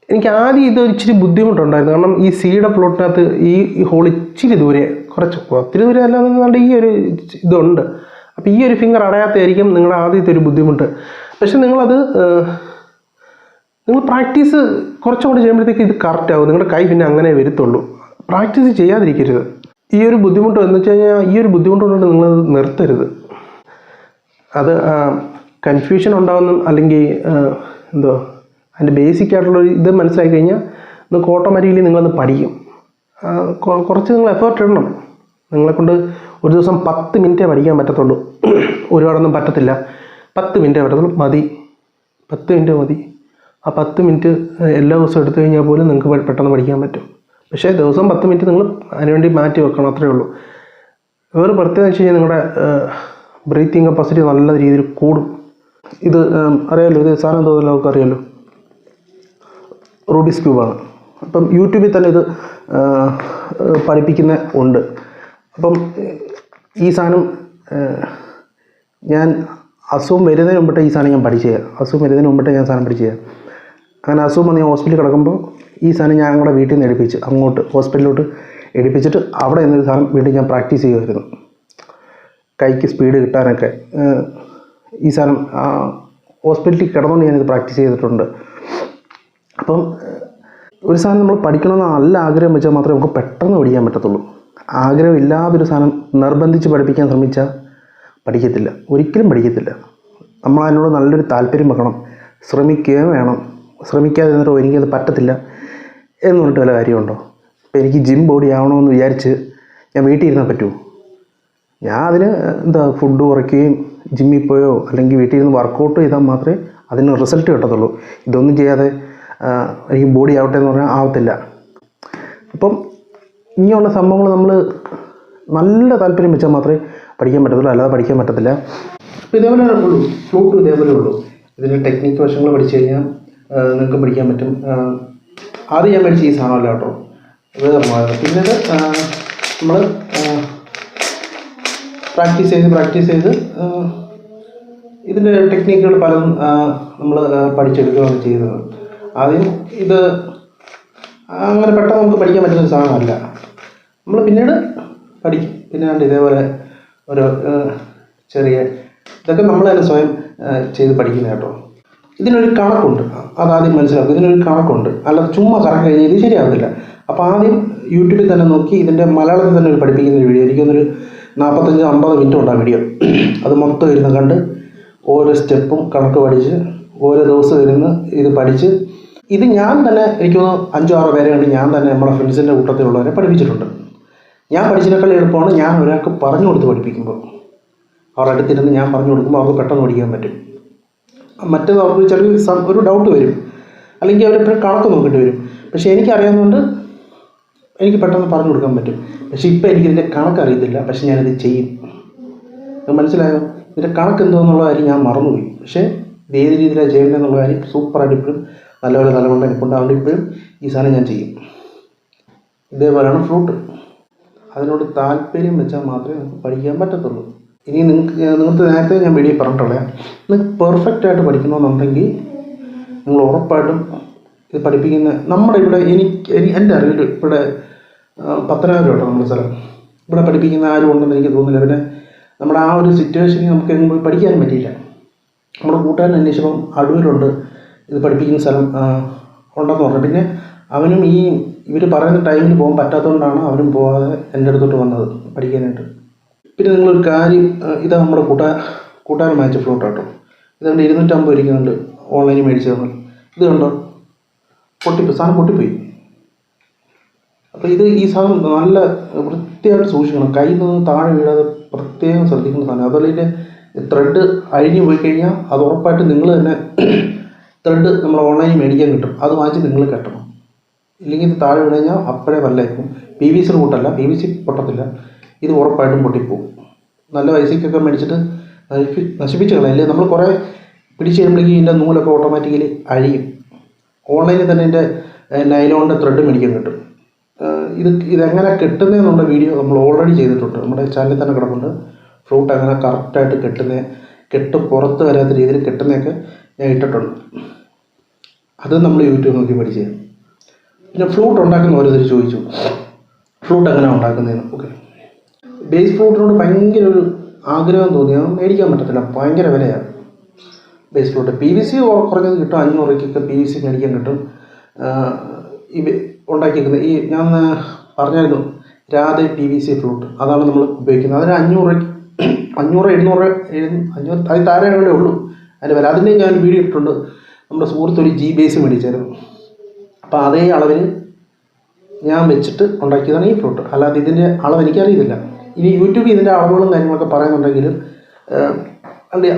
എനിക്ക് ആദ്യം ഇത് ഇച്ചിരി ബുദ്ധിമുട്ടുണ്ടായിരുന്നു, കാരണം ഈ സീയുടെ പ്ലോട്ടിനകത്ത് ഈ ഹോൾ ഇച്ചിരി ദൂരെ, ഒത്തിരി ദൂരെ അല്ലാതെ ഈ ഒരു ഇതുണ്ട്. അപ്പോൾ ഈ ഒരു ഫിംഗർ അടയാത്തതായിരിക്കും നിങ്ങളുടെ ആദ്യത്തെ ഒരു ബുദ്ധിമുട്ട്. പക്ഷെ നിങ്ങൾ പ്രാക്ടീസ് കുറച്ചുകൂടി ചെയ്യുമ്പോഴത്തേക്ക് ഇത് കറക്റ്റ് ആകും. നിങ്ങളുടെ കൈ പിന്നെ അങ്ങനെ വരത്തുള്ളൂ. പ്രാക്ടീസ് ചെയ്യാതിരിക്കരുത്. ഈ ഒരു ബുദ്ധിമുട്ട് എന്ന് വെച്ച് കഴിഞ്ഞാൽ ഈ ഒരു ബുദ്ധിമുട്ടുകൊണ്ട് നിങ്ങളത് നിർത്തരുത്. അത് കൺഫ്യൂഷൻ ഉണ്ടാകുന്നു, അല്ലെങ്കിൽ എന്തോ അതിൻ്റെ ബേസിക് ആയിട്ടുള്ളൊരു ഇത് മനസ്സിലാക്കി കഴിഞ്ഞാൽ നിങ്ങൾക്ക് ഓട്ടോമാറ്റിക്കലി നിങ്ങളത് പഠിക്കും. കുറച്ച് നിങ്ങൾ എഫേർട്ട് ഇടണം. നിങ്ങളെക്കൊണ്ട് ഒരു ദിവസം 10 മിനിറ്റേ പഠിക്കാൻ പറ്റത്തുള്ളൂ, ഒരുപാടൊന്നും പറ്റത്തില്ല. 10 മിനിറ്റേ പറ്റത്തുള്ളൂ, മതി. 10 മിനിറ്റ് മതി. ആ 10 മിനിറ്റ് എല്ലാ ദിവസവും എടുത്തു കഴിഞ്ഞാൽ പോലും നിങ്ങൾക്ക് പെട്ടെന്ന് പഠിക്കാൻ പറ്റും. പക്ഷേ ദിവസം 10 മിനിറ്റ് നിങ്ങൾ അതിനുവേണ്ടി മാറ്റി വെക്കണം, അത്രയേ ഉള്ളൂ. വേറെ പ്രത്യേകത വെച്ച് കഴിഞ്ഞാൽ നിങ്ങളുടെ ബ്രീത്തിങ് കപ്പാസിറ്റി നല്ല രീതിയിൽ കൂടും. ഇത് അറിയാമല്ലോ, ഇത് സാധനം തോന്നുന്നു നമുക്ക് അറിയാമല്ലോ, റൂബിക്സ് ക്യൂബാണ്. അപ്പം യൂട്യൂബിൽ തന്നെ ഇത് പഠിപ്പിക്കുന്ന ഉണ്ട്. അപ്പം ഈ സാധനം ഞാൻ അസുഖം വരുന്നതിന് മുമ്പിട്ട് ഈ സാധനം ഞാൻ പഠിച്ചു തരാം. അസുഖം വരുന്നതിന് മുമ്പിട്ട് ഞാൻ സാധനം പഠിച്ചു തരാം. അങ്ങനെ അസുഖം വന്ന് ഞാൻ ഹോസ്പിറ്റലിൽ കിടക്കുമ്പോൾ ഈ സാധനം ഞാൻ ഞങ്ങളുടെ വീട്ടിൽ നിന്ന് എടുപ്പിച്ച് അങ്ങോട്ട് ഹോസ്പിറ്റലിലോട്ട് എടുപ്പിച്ചിട്ട് അവിടെ നിന്ന് സാധനം വീട്ടിൽ ഞാൻ പ്രാക്ടീസ് ചെയ്യുമായിരുന്നു. കൈക്ക് സ്പീഡ് കിട്ടാനൊക്കെ ഈ സാധനം ഹോസ്പിറ്റലിൽ കിടന്നുകൊണ്ട് ഞാനിത് പ്രാക്ടീസ് ചെയ്തിട്ടുണ്ട്. അപ്പം ഒരു സാധനം നമ്മൾ പഠിക്കണമെന്ന് നല്ല ആഗ്രഹം വെച്ചാൽ മാത്രമേ നമുക്ക് പെട്ടെന്ന് പഠിക്കാൻ പറ്റത്തുള്ളൂ. ആഗ്രഹം ഇല്ലാതൊരു സാധനം നിർബന്ധിച്ച് പഠിപ്പിക്കാൻ ശ്രമിച്ചാൽ പഠിക്കത്തില്ല, ഒരിക്കലും പഠിക്കത്തില്ല. നമ്മൾ അതിനോട് നല്ലൊരു താല്പര്യം വെക്കണം, ശ്രമിക്കുകയും വേണം. ശ്രമിക്കാതെ എന്നിട്ട് എനിക്കത് പറ്റത്തില്ല എന്ന് പറഞ്ഞിട്ട് വല്ല കാര്യമുണ്ടോ? ഇപ്പം എനിക്ക് ജിം ബോഡി ആവണമെന്ന് വിചാരിച്ച് ഞാൻ വീട്ടിൽ ഇരുന്നാൽ പറ്റുമോ? ഞാൻ അതിന് ഫുഡ് കുറയ്ക്കുകയും ജിമ്മിൽ പോയോ അല്ലെങ്കിൽ വീട്ടിൽ ഇരുന്ന് വർക്കൗട്ട് ചെയ്താൽ മാത്രമേ അതിന് റിസൾട്ട് കിട്ടത്തുള്ളൂ. ഇതൊന്നും ചെയ്യാതെ എനിക്ക് ബോഡി ആവട്ടെ എന്ന് പറഞ്ഞാൽ ആവത്തില്ല. അപ്പം ഇങ്ങനെയുള്ള സംഭവങ്ങൾ നമ്മൾ നല്ല താല്പര്യം വെച്ചാൽ മാത്രമേ പഠിക്കാൻ പറ്റത്തുള്ളൂ, അല്ലാതെ പഠിക്കാൻ പറ്റത്തില്ല. അപ്പോൾ ഇതേപോലെ ഉള്ളൂ, ഫ്ലൂട്ടും ഇതേപോലെ ഉള്ളൂ. ഇതിൻ്റെ ടെക്നിക്ക് വശങ്ങൾ പഠിച്ചു കഴിഞ്ഞാൽ നിങ്ങൾക്ക് പഠിക്കാൻ പറ്റും. ആദ്യം ഞാൻ പഠിച്ച ഈ സാധനമല്ല കേട്ടോ, പിന്നീട് നമ്മൾ പ്രാക്ടീസ് ചെയ്ത് ഇതിൻ്റെ ടെക്നിക്കുകൾ പലതും നമ്മൾ പഠിച്ചെടുക്കുകയാണ് ചെയ്യുന്നത്. ആദ്യം ഇത് അങ്ങനെ പെട്ടെന്ന് നമുക്ക് പഠിക്കാൻ പറ്റുന്ന ഒരു സാധനമല്ല, നമ്മൾ പിന്നീട് പഠിക്കും. പിന്നെ ഇതേപോലെ ഒരു ചെറിയ ഇതൊക്കെ നമ്മൾ തന്നെ സ്വയം ചെയ്ത് പഠിക്കുന്ന കേട്ടോ. ഇതിനൊരു കണക്കുണ്ട്, അതാദ്യം മനസ്സിലാക്കും. ഇതിനൊരു കണക്കുണ്ട്, അല്ലാതെ ചുമ്മാ കറക്റ്റ് കഴിഞ്ഞാൽ ഇത് ശരിയാകത്തില്ല. അപ്പോൾ ആദ്യം യൂട്യൂബിൽ തന്നെ നോക്കി ഇതിൻ്റെ മലയാളത്തിൽ തന്നെ ഒരു പഠിപ്പിക്കുന്ന ഒരു വീഡിയോ, എനിക്കൊന്നൊരു 45-50 മിനിറ്റ് ഉണ്ട് ആ വീഡിയോ. അത് മൊത്തം ഇരുന്ന് കണ്ട് ഓരോ സ്റ്റെപ്പും കണക്ക് പഠിച്ച് ഓരോ ദിവസം ഇരുന്ന് ഇത് പഠിച്ച് ഇത് ഞാൻ തന്നെ എനിക്കൊന്ന് 5-6 പേരെ കണ്ട് ഞാൻ തന്നെ നമ്മുടെ ഫ്രണ്ട്സിൻ്റെ കൂട്ടത്തിലുള്ളവരെ പഠിപ്പിച്ചിട്ടുണ്ട്. ഞാൻ പഠിച്ചതിനേക്കാൾ എളുപ്പമാണ് ഞാൻ ഒരാൾക്ക് പറഞ്ഞു കൊടുത്ത് പഠിപ്പിക്കുമ്പോൾ. അവരുടെ അടുത്തിരുന്ന് ഞാൻ പറഞ്ഞു കൊടുക്കുമ്പോൾ അവർക്ക് പെട്ടെന്ന് പഠിക്കാൻ പറ്റും. മറ്റേത് അവർക്ക് ചെറിയ ഒരു ഡൗട്ട് വരും, അല്ലെങ്കിൽ അവരെപ്പോഴും കണക്ക് നോക്കേണ്ടി വരും. പക്ഷേ എനിക്കറിയാവുന്നതുകൊണ്ട് എനിക്ക് പെട്ടെന്ന് പറഞ്ഞു കൊടുക്കാൻ പറ്റും. പക്ഷേ ഇപ്പോൾ എനിക്കിതിൻ്റെ കണക്കറിയത്തില്ല, പക്ഷേ ഞാനിത് ചെയ്യും. മനസ്സിലായോ? ഇതിൻ്റെ കണക്ക് എന്തോന്നുള്ള കാര്യം ഞാൻ മറന്നുപോയി. പക്ഷേ ഇത് ഏത് രീതിയിലാണ് ചെയ്യേണ്ടത് എന്നുള്ള കാര്യം സൂപ്പറായിട്ട് ഇപ്പോഴും നല്ലപോലെ തലമുണ്ട എനിക്കുണ്ട്. അതുകൊണ്ട് ഇപ്പോഴും ഈ സാധനം ഞാൻ ചെയ്യും. ഇതേപോലെയാണ് ഫ്ലൂട്ട്. അതിനോട് താല്പര്യം വെച്ചാൽ മാത്രമേ നമുക്ക് പഠിക്കാൻ പറ്റത്തുള്ളൂ. ഇനി നിങ്ങൾക്ക് നേരത്തെ ഞാൻ വീഡിയോ പറഞ്ഞിട്ടുള്ള നിങ്ങൾക്ക് പെർഫെക്റ്റായിട്ട് പഠിക്കണമെന്നുണ്ടെങ്കിൽ നിങ്ങൾ ഉറപ്പായിട്ടും ഇത് പഠിപ്പിക്കുന്ന നമ്മുടെ ഇവിടെ എൻ്റെ അറിവിൽ ഇവിടെ 10,000 കേട്ടോ നമ്മുടെ സ്ഥലം. ഇവിടെ പഠിപ്പിക്കുന്ന ആരും ഉണ്ടെന്ന് എനിക്ക് തോന്നുന്നില്ല. പിന്നെ നമ്മുടെ ആ ഒരു സിറ്റുവേഷനിൽ നമുക്ക് എങ്ങും പോയി പഠിക്കാനും പറ്റിയില്ല. നമ്മുടെ കൂട്ടുകാരൻ അന്വേഷിച്ചപ്പം അടൂരിലുണ്ട് ഇത് പഠിപ്പിക്കുന്ന സ്ഥലം ഉണ്ടെന്ന് പറഞ്ഞു. പിന്നെ അവനും ഇവർ പറയുന്ന ടൈമിൽ പോകാൻ പറ്റാത്തതുകൊണ്ടാണ് അവനും പോകാതെ എൻ്റെ അടുത്തോട്ട് വന്നത് പഠിക്കാനായിട്ട്. പിന്നെ നിങ്ങളൊരു കാര്യം, ഇതാ നമ്മുടെ കൂട്ടുകാരൻ വാങ്ങിച്ച ഫ്ലൂട്ട് കേട്ടോ. ഇതുകൊണ്ട് 250 ഇരിക്കുന്നുണ്ട് ഓൺലൈനിൽ മേടിച്ച് തന്നു. ഇത് കണ്ടോ, സാധനം പൊട്ടിപ്പോയി. അപ്പോൾ ഈ സാധനം നല്ല വൃത്തിയായിട്ട് സൂക്ഷിക്കണം. കയ്യിൽ നിന്ന് താഴെ വീഴാതെ പ്രത്യേകം ശ്രദ്ധിക്കുന്ന സാധനം. അതുപോലെ ഇതിൻ്റെ ത്രെഡ് അഴിഞ്ഞു പോയി കഴിഞ്ഞാൽ അത് ഉറപ്പായിട്ട് നിങ്ങൾ തന്നെ ത്രെഡ് നമ്മൾ ഓൺലൈനിൽ മേടിക്കാൻ കിട്ടും. അത് വാങ്ങിച്ച് നിങ്ങൾ കെട്ടണം. ഇല്ലെങ്കിൽ ഇത് താഴെ വീണ് കഴിഞ്ഞാൽ അപ്പോഴേ വല്ലായിരിക്കും. PVC കൂട്ടല്ല, PVC പൊട്ടത്തില്ല. ഇത് ഉറപ്പായിട്ടും പൊട്ടിപ്പോവും. നല്ല പൈസയ്ക്കൊക്കെ മേടിച്ചിട്ട് നശിപ്പിച്ച് കളയും. അല്ലെങ്കിൽ നമ്മൾ കുറേ പിടിച്ച് കഴിയുമ്പോഴേക്കും ഇതിൻ്റെ നൂലൊക്കെ ഓട്ടോമാറ്റിക്കലി അഴിയും. ഓൺലൈനിൽ തന്നെ ഇതിൻ്റെ നൈലോണിൻ്റെ ത്രെഡ് മേടിക്കാൻ കിട്ടും. ഇതെങ്ങനെ കെട്ടുന്നതെന്നുള്ള വീഡിയോ നമ്മൾ ഓൾറെഡി ചെയ്തിട്ടുണ്ട്. നമ്മുടെ ചാനലിൽ തന്നെ കിടപ്പുണ്ട്. ഫ്ലൂട്ട് അങ്ങനെ കറക്റ്റായിട്ട് കെട്ട് പുറത്ത് വരാത്ത രീതിയിൽ കെട്ടുന്നതൊക്കെ ഞാൻ ഇട്ടിട്ടുണ്ട്. അത് നമ്മൾ യൂട്യൂബ് നോക്കി പഠിച്ചത്. പിന്നെ ഫ്ലൂട്ട് ഉണ്ടാക്കുന്ന ഓരോരുത്തർ ചോദിച്ചു ഫ്ലൂട്ട് എങ്ങനെയാണ് ഉണ്ടാക്കുന്നതെന്ന്. ഓക്കെ, ബേസ് ഫ്ലൂട്ടിനോട് ഭയങ്കര ഒരു ആഗ്രഹം തോന്നി. അത് മേടിക്കാൻ പറ്റത്തില്ല, ഭയങ്കര വിലയാണ് ബേസ് ഫ്ലൂട്ട്. PVC കുറഞ്ഞത് കിട്ടും, 500 രൂപയ്ക്കൊക്കെ PVC മേടിക്കാൻ കിട്ടും. ഉണ്ടാക്കിയിരിക്കുന്നത് ഞാൻ പറഞ്ഞായിരുന്നു രാധെ PVC ഫ്ലൂട്ട്, അതാണ് നമ്മൾ ഉപയോഗിക്കുന്നത്. അതിന് 500 അതിൽ താരങ്ങളേ ഉള്ളൂ അതിൻ്റെ വില. അതിൻ്റെ ഞാൻ വീഡിയോ ഇട്ടിട്ടുണ്ട്. നമ്മുടെ സുഹൃത്ത് ഒരു G ബേസ് മേടിച്ചായിരുന്നു. അപ്പോൾ അതേ അളവിന് ഞാൻ വെച്ചിട്ട് ഉണ്ടാക്കിയതാണ് ഈ ഫ്ലൂട്ട്. അല്ലാതെ ഇതിൻ്റെ അളവ് എനിക്കറിയത്തില്ല. ഇനി യൂട്യൂബിൽ ഇതിൻ്റെ അളവുകളും കാര്യങ്ങളൊക്കെ പറയുന്നുണ്ടെങ്കിലും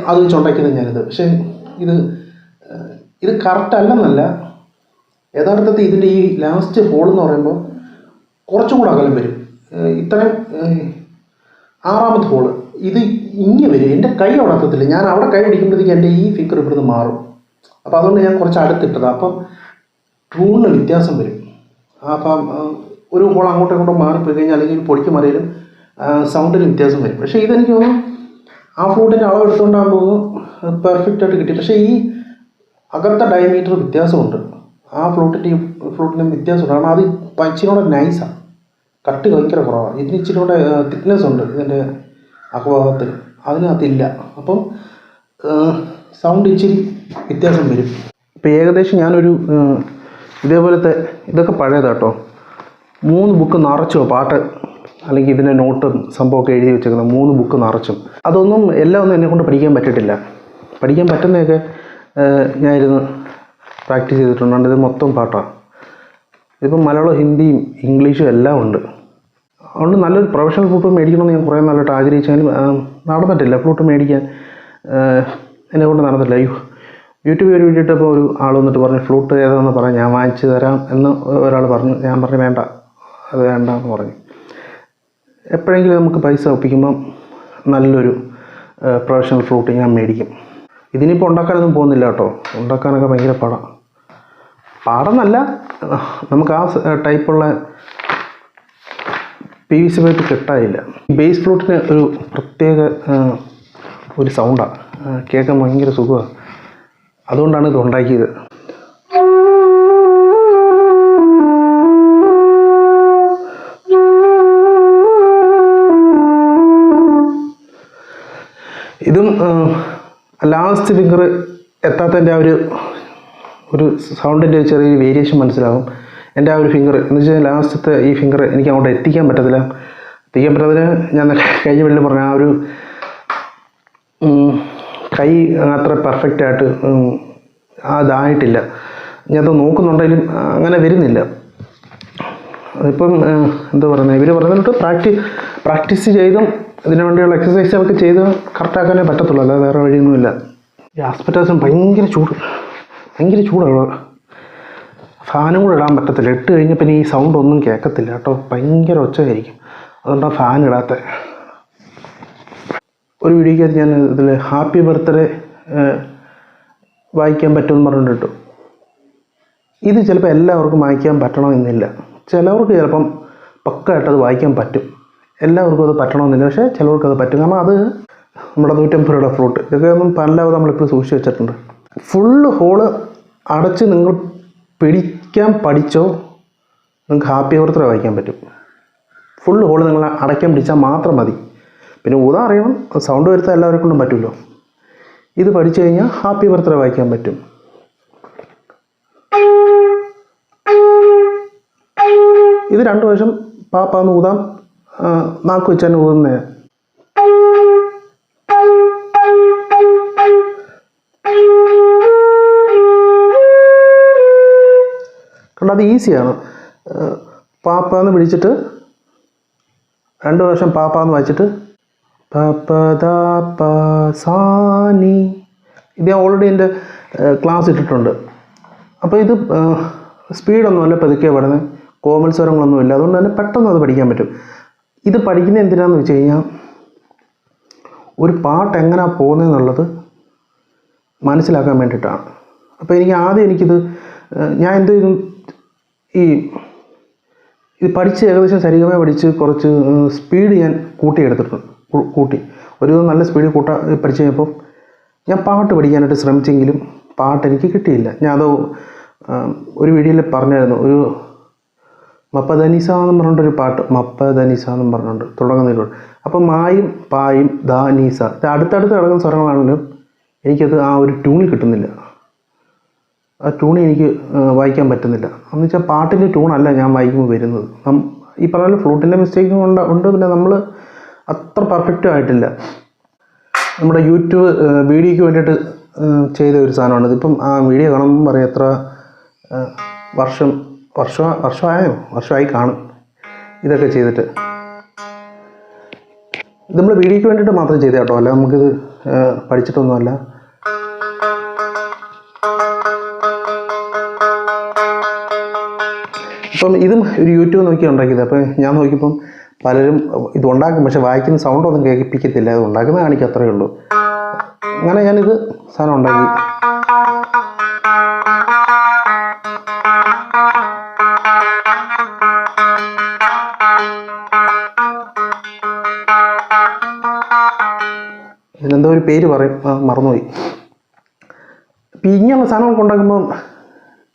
അത് വെച്ച് ഉണ്ടാക്കിയത് ഞാനിത്. പക്ഷേ ഇത് കറക്റ്റ് അല്ലെന്നല്ല, യഥാർത്ഥത്തിൽ ഇതിൻ്റെ ഈ ലാസ്റ്റ് ഹോൾ എന്ന് പറയുമ്പോൾ കുറച്ചും കൂടെ അകലം വരും. ഇത്രയും 6ാമത്തെ ഹോള് ഇത് ഇങ്ങനെ വരും. എൻ്റെ കൈ അവിടെ എത്തത്തില്ല. ഞാൻ അവിടെ കൈ പിടിക്കുമ്പോഴത്തേക്ക് എൻ്റെ ഈ ഫിഗർ ഇവിടുന്ന് മാറും. അപ്പോൾ അതുകൊണ്ട് ഞാൻ കുറച്ച് അടുത്തിട്ടത്. അപ്പം ട്രൂണിന് വ്യത്യാസം വരും. അപ്പം ഒരു ഹോൾ അങ്ങോട്ടും ഇങ്ങോട്ടും മാറിപ്പോയി കഴിഞ്ഞാൽ അല്ലെങ്കിൽ പൊടിക്ക് മാറിയാലും സൗണ്ടിന് വ്യത്യാസം വരും. പക്ഷേ ഇതെനിക്ക് തോന്നുന്നു ആ ഫ്ലൂട്ടിൻ്റെ അളവ് എടുത്തുകൊണ്ടാകുമ്പോൾ പെർഫെക്റ്റായിട്ട് കിട്ടി. പക്ഷേ ഈ അകത്തെ ഡയമീറ്റർ വ്യത്യാസമുണ്ട്. ആ ഫ്ലൂട്ടിനും വ്യത്യാസമുണ്ട്. കാരണം അത് ഇച്ചിരി കൂടെ നൈസാണ്, കട്ട് ഭയങ്കര കുറവാണ്. ഇതിന് ഇച്ചിരി കൂടെ തിക്നെസ് ഉണ്ട് ഇതിൻ്റെ അകഭാഗത്ത്, അതിനകത്തില്ല. അപ്പം സൗണ്ട് ഇച്ചിരി വ്യത്യാസം വരും. ഇപ്പോൾ ഏകദേശം ഞാനൊരു ഇതേപോലത്തെ ഇതൊക്കെ പഴയതാട്ടോ 3 ബുക്ക് നിറച്ചോ പാട്ട് അല്ലെങ്കിൽ ഇതിൻ്റെ നോട്ടും സംഭവമൊക്കെ എഴുതി വെച്ചേക്കുന്നത് 3 ബുക്ക് നിറച്ചും. അതൊന്നും എല്ലാം ഒന്നും എന്നെക്കൊണ്ട് പഠിക്കാൻ പറ്റിയിട്ടില്ല. പഠിക്കാൻ പറ്റുന്നതൊക്കെ ഞാനിരുന്ന് പ്രാക്ടീസ് ചെയ്തിട്ടുണ്ട്. ഇത് മൊത്തം പാട്ടാണ്. ഇതിപ്പം മലയാളം, ഹിന്ദിയും ഇംഗ്ലീഷും എല്ലാം ഉണ്ട്. അതുകൊണ്ട് നല്ലൊരു പ്രൊഫഷണൽ ഫ്ലൂട്ട് മേടിക്കണമെന്ന് ഞാൻ കുറേ നാളായിട്ട് ആഗ്രഹിച്ചാലും നടന്നിട്ടില്ല. ഫ്ലൂട്ട് മേടിക്കാൻ എന്നെക്കൊണ്ട് നടന്നിട്ടില്ല. യൂട്യൂബിൽ ഒരു വീഡിയോ ഇട്ടപ്പോൾ ഒരു ആൾ വന്നിട്ട് പറഞ്ഞു ഫ്ലൂട്ട് ഏതാണെന്ന് പറയാം, ഞാൻ വാങ്ങിച്ച് തരാം എന്ന് ഒരാൾ പറഞ്ഞു. ഞാൻ പറഞ്ഞു വേണ്ട, അത് വേണ്ടെന്ന് പറഞ്ഞു. എപ്പോഴെങ്കിലും നമുക്ക് പൈസ ഒപ്പിക്കുമ്പം നല്ലൊരു പ്രൊഫഷണൽ ഫ്ലൂട്ട് ഞാൻ മേടിക്കും. ഇതിനിപ്പോൾ ഉണ്ടാക്കാനൊന്നും പോകുന്നില്ല കേട്ടോ. ഉണ്ടാക്കാനൊക്കെ ഭയങ്കര പാടെന്നല്ല, നമുക്ക് ആ ടൈപ്പുള്ള PVC പൈപ്പ് കിട്ടാനില്ല. ബേസ് ഫ്ലൂട്ടിന് ഒരു പ്രത്യേക ഒരു സൗണ്ടാണ്, കേൾക്കാൻ ഭയങ്കര സുഖമാണ്. അതുകൊണ്ടാണ് ഇത് ഉണ്ടാക്കിയത്. ഇതും ലാസ്റ്റ് ഫിംഗർ എത്താത്തതിൻ്റെ ആ ഒരു സൗണ്ടിൻ്റെ ചെറിയൊരു വേരിയേഷൻ മനസ്സിലാകും. എൻ്റെ ആ ഒരു ഫിംഗർ എന്ന് വെച്ചാൽ ലാസ്റ്റത്തെ ഈ ഫിംഗർ എനിക്ക് അങ്ങോട്ട് എത്തിക്കാൻ പറ്റത്തില്ല. തെയ്യം ബ്രദറ് ഞാൻ കഴിഞ്ഞ വീട്ടിൽ പറഞ്ഞ ആ ഒരു കൈ അത്ര പെർഫെക്റ്റായിട്ട് അതായിട്ടില്ല. ഞാനത് നോക്കുന്നുണ്ടെങ്കിലും അങ്ങനെ വരുന്നില്ല. ഇപ്പം എന്താ പറയുന്നത്, ഇവർ പറഞ്ഞിട്ട് പ്രാക്ടീസ് ചെയ്തും ഇതിനു വേണ്ടിയുള്ള എക്സസൈസുകളൊക്കെ ചെയ്ത് കറക്റ്റാക്കാനേ പറ്റത്തുള്ളൂ, അല്ലാതെ വേറെ വഴിയൊന്നുമില്ല. ഈ ആസ്പെറ്റാസും ഭയങ്കര ചൂടാണ്. ഫാനും കൂടെ ഇടാൻ പറ്റത്തില്ല. ഇട്ട് കഴിഞ്ഞാൽ പിന്നെ ഈ സൗണ്ട് ഒന്നും കേൾക്കത്തില്ല കേട്ടോ, ഭയങ്കര ഒച്ചയായിരിക്കും. അതുകൊണ്ടാണ് ഫാൻ ഇടാത്ത. ഒരു വീഡിയോക്കകത്ത് ഞാൻ ഇതിൽ ഹാപ്പി ബർത്ത്ഡേ വായിക്കാൻ പറ്റുമെന്ന് പറഞ്ഞിട്ട്, ഇത് ചിലപ്പോൾ എല്ലാവർക്കും വായിക്കാൻ പറ്റണമെന്നില്ല. ചിലവർക്ക് ചിലപ്പം പക്കായിട്ടത് വായിക്കാൻ പറ്റും, എല്ലാവർക്കും അത് പറ്റണമെന്നില്ല. പക്ഷേ ചിലവർക്ക് അത് പറ്റും. കാരണം അത് നമ്മുടെ 150 രൂപയുടെ ഫ്രൂട്ട് ഇതൊക്കെ ഒന്നും പലവരും നമ്മളിപ്പോൾ സൂക്ഷിച്ച് വെച്ചിട്ടുണ്ട്. ഫുള്ള് ഹോള് അടച്ച് നിങ്ങൾ പിടിക്കാൻ പഠിച്ചോ, നിങ്ങൾക്ക് ഹാപ്പി ബർത്ത്ഡേ വായിക്കാൻ പറ്റും. ഫുള്ള് ഹോള് നിങ്ങൾ അടയ്ക്കാൻ പിടിച്ചാൽ മാത്രം മതി. പിന്നെ ഊതാൻ അറിയണം, സൗണ്ട് വരുത്താൻ എല്ലാവരെ കൊണ്ടും പറ്റുമല്ലോ. ഇത് പഠിച്ചു കഴിഞ്ഞാൽ ഹാപ്പി ബർത്ത്ഡേ വായിക്കാൻ പറ്റും. ഇത് 2 പ്രാവശ്യം പാപ്പാന്ന് ഊതാം, നാക്ക് വെച്ച് തന്നെ ഊതുന്നേ. കാരണം അത് ഈസിയാണ്. പാപ്പാന്ന് പിടിച്ചിട്ട് 2 പ്രാവശ്യം പാപ്പാന്ന് വായിച്ചിട്ട് സാനി. ഇത് ഞാൻ ഓൾറെഡി എൻ്റെ ക്ലാസ് ഇട്ടിട്ടുണ്ട്. അപ്പോൾ ഇത് സ്പീഡൊന്നുമല്ല, പതുക്കെ പഠനം, കോമൽ സ്വരങ്ങളൊന്നുമില്ല. അതുകൊണ്ട് തന്നെ പെട്ടെന്ന് അത് പഠിക്കാൻ പറ്റും. ഇത് പഠിക്കുന്നത് എന്തിനാണെന്ന് വെച്ച് കഴിഞ്ഞാൽ ഒരു പാട്ട് എങ്ങനെയാണ് പോകുന്നതെന്നുള്ളത് മനസ്സിലാക്കാൻ വേണ്ടിയിട്ടാണ്. അപ്പോൾ എനിക്കിത് ഞാൻ എന്ത് ചെയ്തു, ഇത് പഠിച്ച് ഏകദേശം സരിഗമ പഠിച്ച് കുറച്ച് സ്പീഡ് ഞാൻ കൂട്ടി ഒരു നല്ല സ്പീഡിൽ പഠിച്ച് കഴിഞ്ഞപ്പോൾ ഞാൻ പാട്ട് പഠിക്കാനായിട്ട് ശ്രമിച്ചെങ്കിലും പാട്ട് എനിക്ക് കിട്ടിയില്ല. ഞാൻ അത് ഒരു വീഡിയോയിൽ പറഞ്ഞായിരുന്നു. ഒരു മപ്പദനിസ എന്ന് പറഞ്ഞിട്ടൊരു പാട്ട്, മപ്പദനിസ എന്നും പറഞ്ഞുകൊണ്ട് തുടങ്ങുന്നതിലൂടെ. അപ്പം മായും പായും ദാനീസ, ഇത് അടുത്തടുത്ത് കിടക്കുന്ന സ്വരങ്ങളാണെങ്കിലും എനിക്കത് ആ ഒരു ട്യൂണിൽ കിട്ടുന്നില്ല. ആ ട്യൂൺ എനിക്ക് വായിക്കാൻ പറ്റുന്നില്ല. എന്ന് വെച്ചാൽ പാട്ടിൻ്റെ ട്യൂണല്ല ഞാൻ വായിക്കുമ്പോൾ വരുന്നത്. ഈ പറഞ്ഞ ഫ്ലൂട്ടിൻ്റെ മിസ്റ്റേക്കും ഉണ്ട്. പിന്നെ നമ്മൾ അത്ര പെർഫെക്റ്റും ആയിട്ടില്ല. നമ്മുടെ യൂട്യൂബ് വീഡിയോയ്ക്ക് വേണ്ടിയിട്ട് ചെയ്ത ഒരു സാധനമാണ്. ഇതിപ്പം ആ വീഡിയോ കാണുമ്പോൾ പറയാം എത്ര വർഷമായി കാണും ഇതൊക്കെ ചെയ്തിട്ട്. ഇത് നമ്മൾ വീഡിയോയ്ക്ക് വേണ്ടിയിട്ട് മാത്രം ചെയ്ത കേട്ടോ, അല്ല നമുക്കിത് പഠിച്ചിട്ടൊന്നുമല്ല. ഇപ്പം ഇതും ഒരു യൂട്യൂബ് നോക്കി ഉണ്ടാക്കിയത്. അപ്പോൾ ഞാൻ നോക്കിയപ്പം പലരും ഇത് ഉണ്ടാക്കും, പക്ഷെ വായിക്കുന്ന സൗണ്ടൊന്നും കേൾപ്പിക്കത്തില്ല. അത് ഉണ്ടാക്കുന്ന കാണിക്കുക, അത്രയേ ഉള്ളൂ. അങ്ങനെ ഞാനിത് സാധനം ഉണ്ടാക്കി. ഇതിനെന്തോ ഒരു പേര് പറയും, മറന്നുപോയി. ഇപ്പം ഇങ്ങനെയുള്ള സാധനങ്ങളൊക്കെ ഉണ്ടാക്കുമ്പം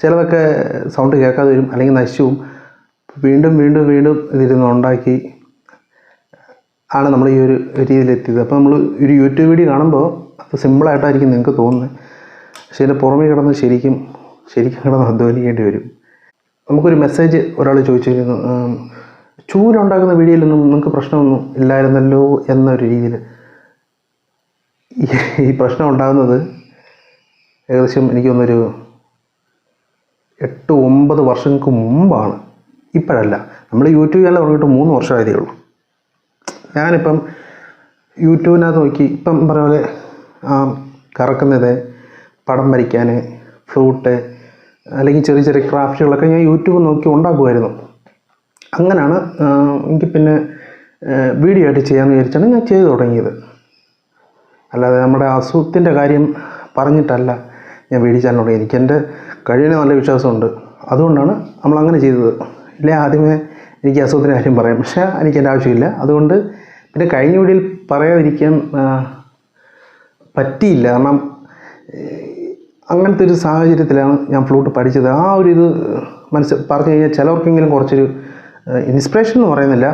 ചിലതൊക്കെ സൗണ്ട് കേൾക്കാതെ വരും, അല്ലെങ്കിൽ നശിച്ചു പോവും. വീണ്ടും ഇതിരുന്ന് ഉണ്ടാക്കി ആണ് നമ്മൾ ഈ ഒരു രീതിയിലെത്തിയത്. അപ്പോൾ നമ്മൾ ഒരു യൂട്യൂബ് വീഡിയോ കാണുമ്പോൾ അത് സിമ്പിളായിട്ടായിരിക്കും നിങ്ങൾക്ക് തോന്നുന്നത്, പക്ഷേ ഇതിൻ്റെ പുറമേ കിടന്ന് ശരിക്കും കിടന്ന് അധ്വാനിക്കേണ്ടി വരും. നമുക്കൊരു മെസ്സേജ് ഒരാൾ ചോദിച്ചിരുന്നു, ചൂലുണ്ടാക്കുന്ന വീഡിയോയിലൊന്നും നിങ്ങൾക്ക് പ്രശ്നമൊന്നും ഇല്ലായിരുന്നല്ലോ എന്നൊരു രീതിയിൽ. ഈ പ്രശ്നം ഉണ്ടാകുന്നത് ഏകദേശം എനിക്ക് തോന്നുന്നൊരു 8-9 വർഷങ്ങൾക്ക് മുമ്പാണ്, ഇപ്പോഴല്ല. നമ്മൾ യൂട്യൂബ് ചാനൽ തുടങ്ങിയിട്ട് 3 വർഷമായതേ ഉള്ളൂ. ഞാനിപ്പം യൂട്യൂബിനകത്ത് നോക്കി ഇപ്പം പറഞ്ഞ പോലെ കറക്കുന്നത്, പടം വരയ്ക്കാൻ, ഫ്ലൂട്ട്, അല്ലെങ്കിൽ ചെറിയ ക്രാഫ്റ്റുകളൊക്കെ ഞാൻ യൂട്യൂബ് നോക്കി ഉണ്ടാക്കുമായിരുന്നു. അങ്ങനെയാണ് എനിക്ക് പിന്നെ വീഡിയോ ആയിട്ട് ചെയ്യാമെന്ന് വിചാരിച്ചാണ് ഞാൻ ചെയ്തു തുടങ്ങിയത്. അല്ലാതെ നമ്മുടെ അസുഖത്തിൻ്റെ കാര്യം പറഞ്ഞിട്ടല്ല ഞാൻ വീഡിയോ ചാനൽ തുടങ്ങി. എനിക്ക് എൻ്റെ കഴിവിന് നല്ല വിശ്വാസമുണ്ട്, അതുകൊണ്ടാണ് നമ്മളങ്ങനെ ചെയ്തത്. ഇല്ലേ ആദ്യമേ എനിക്ക് അസുഖത്തിൻ്റെ കാര്യം പറയാം, പക്ഷേ എനിക്ക് എൻ്റെ ആവശ്യമില്ല. അതുകൊണ്ട് പിന്നെ കഴിഞ്ഞ വീഡിയോയിൽ പറയാതിരിക്കാൻ പറ്റിയില്ല. കാരണം അങ്ങനത്തെ ഒരു സാഹചര്യത്തിലാണ് ഞാൻ ഫ്ലൂട്ട് പഠിച്ചത്. ആ ഒരു ഇത് പറഞ്ഞു കഴിഞ്ഞാൽ ചിലവർക്കെങ്കിലും കുറച്ചൊരു ഇൻസ്പിറേഷൻ എന്ന് പറയുന്നില്ല,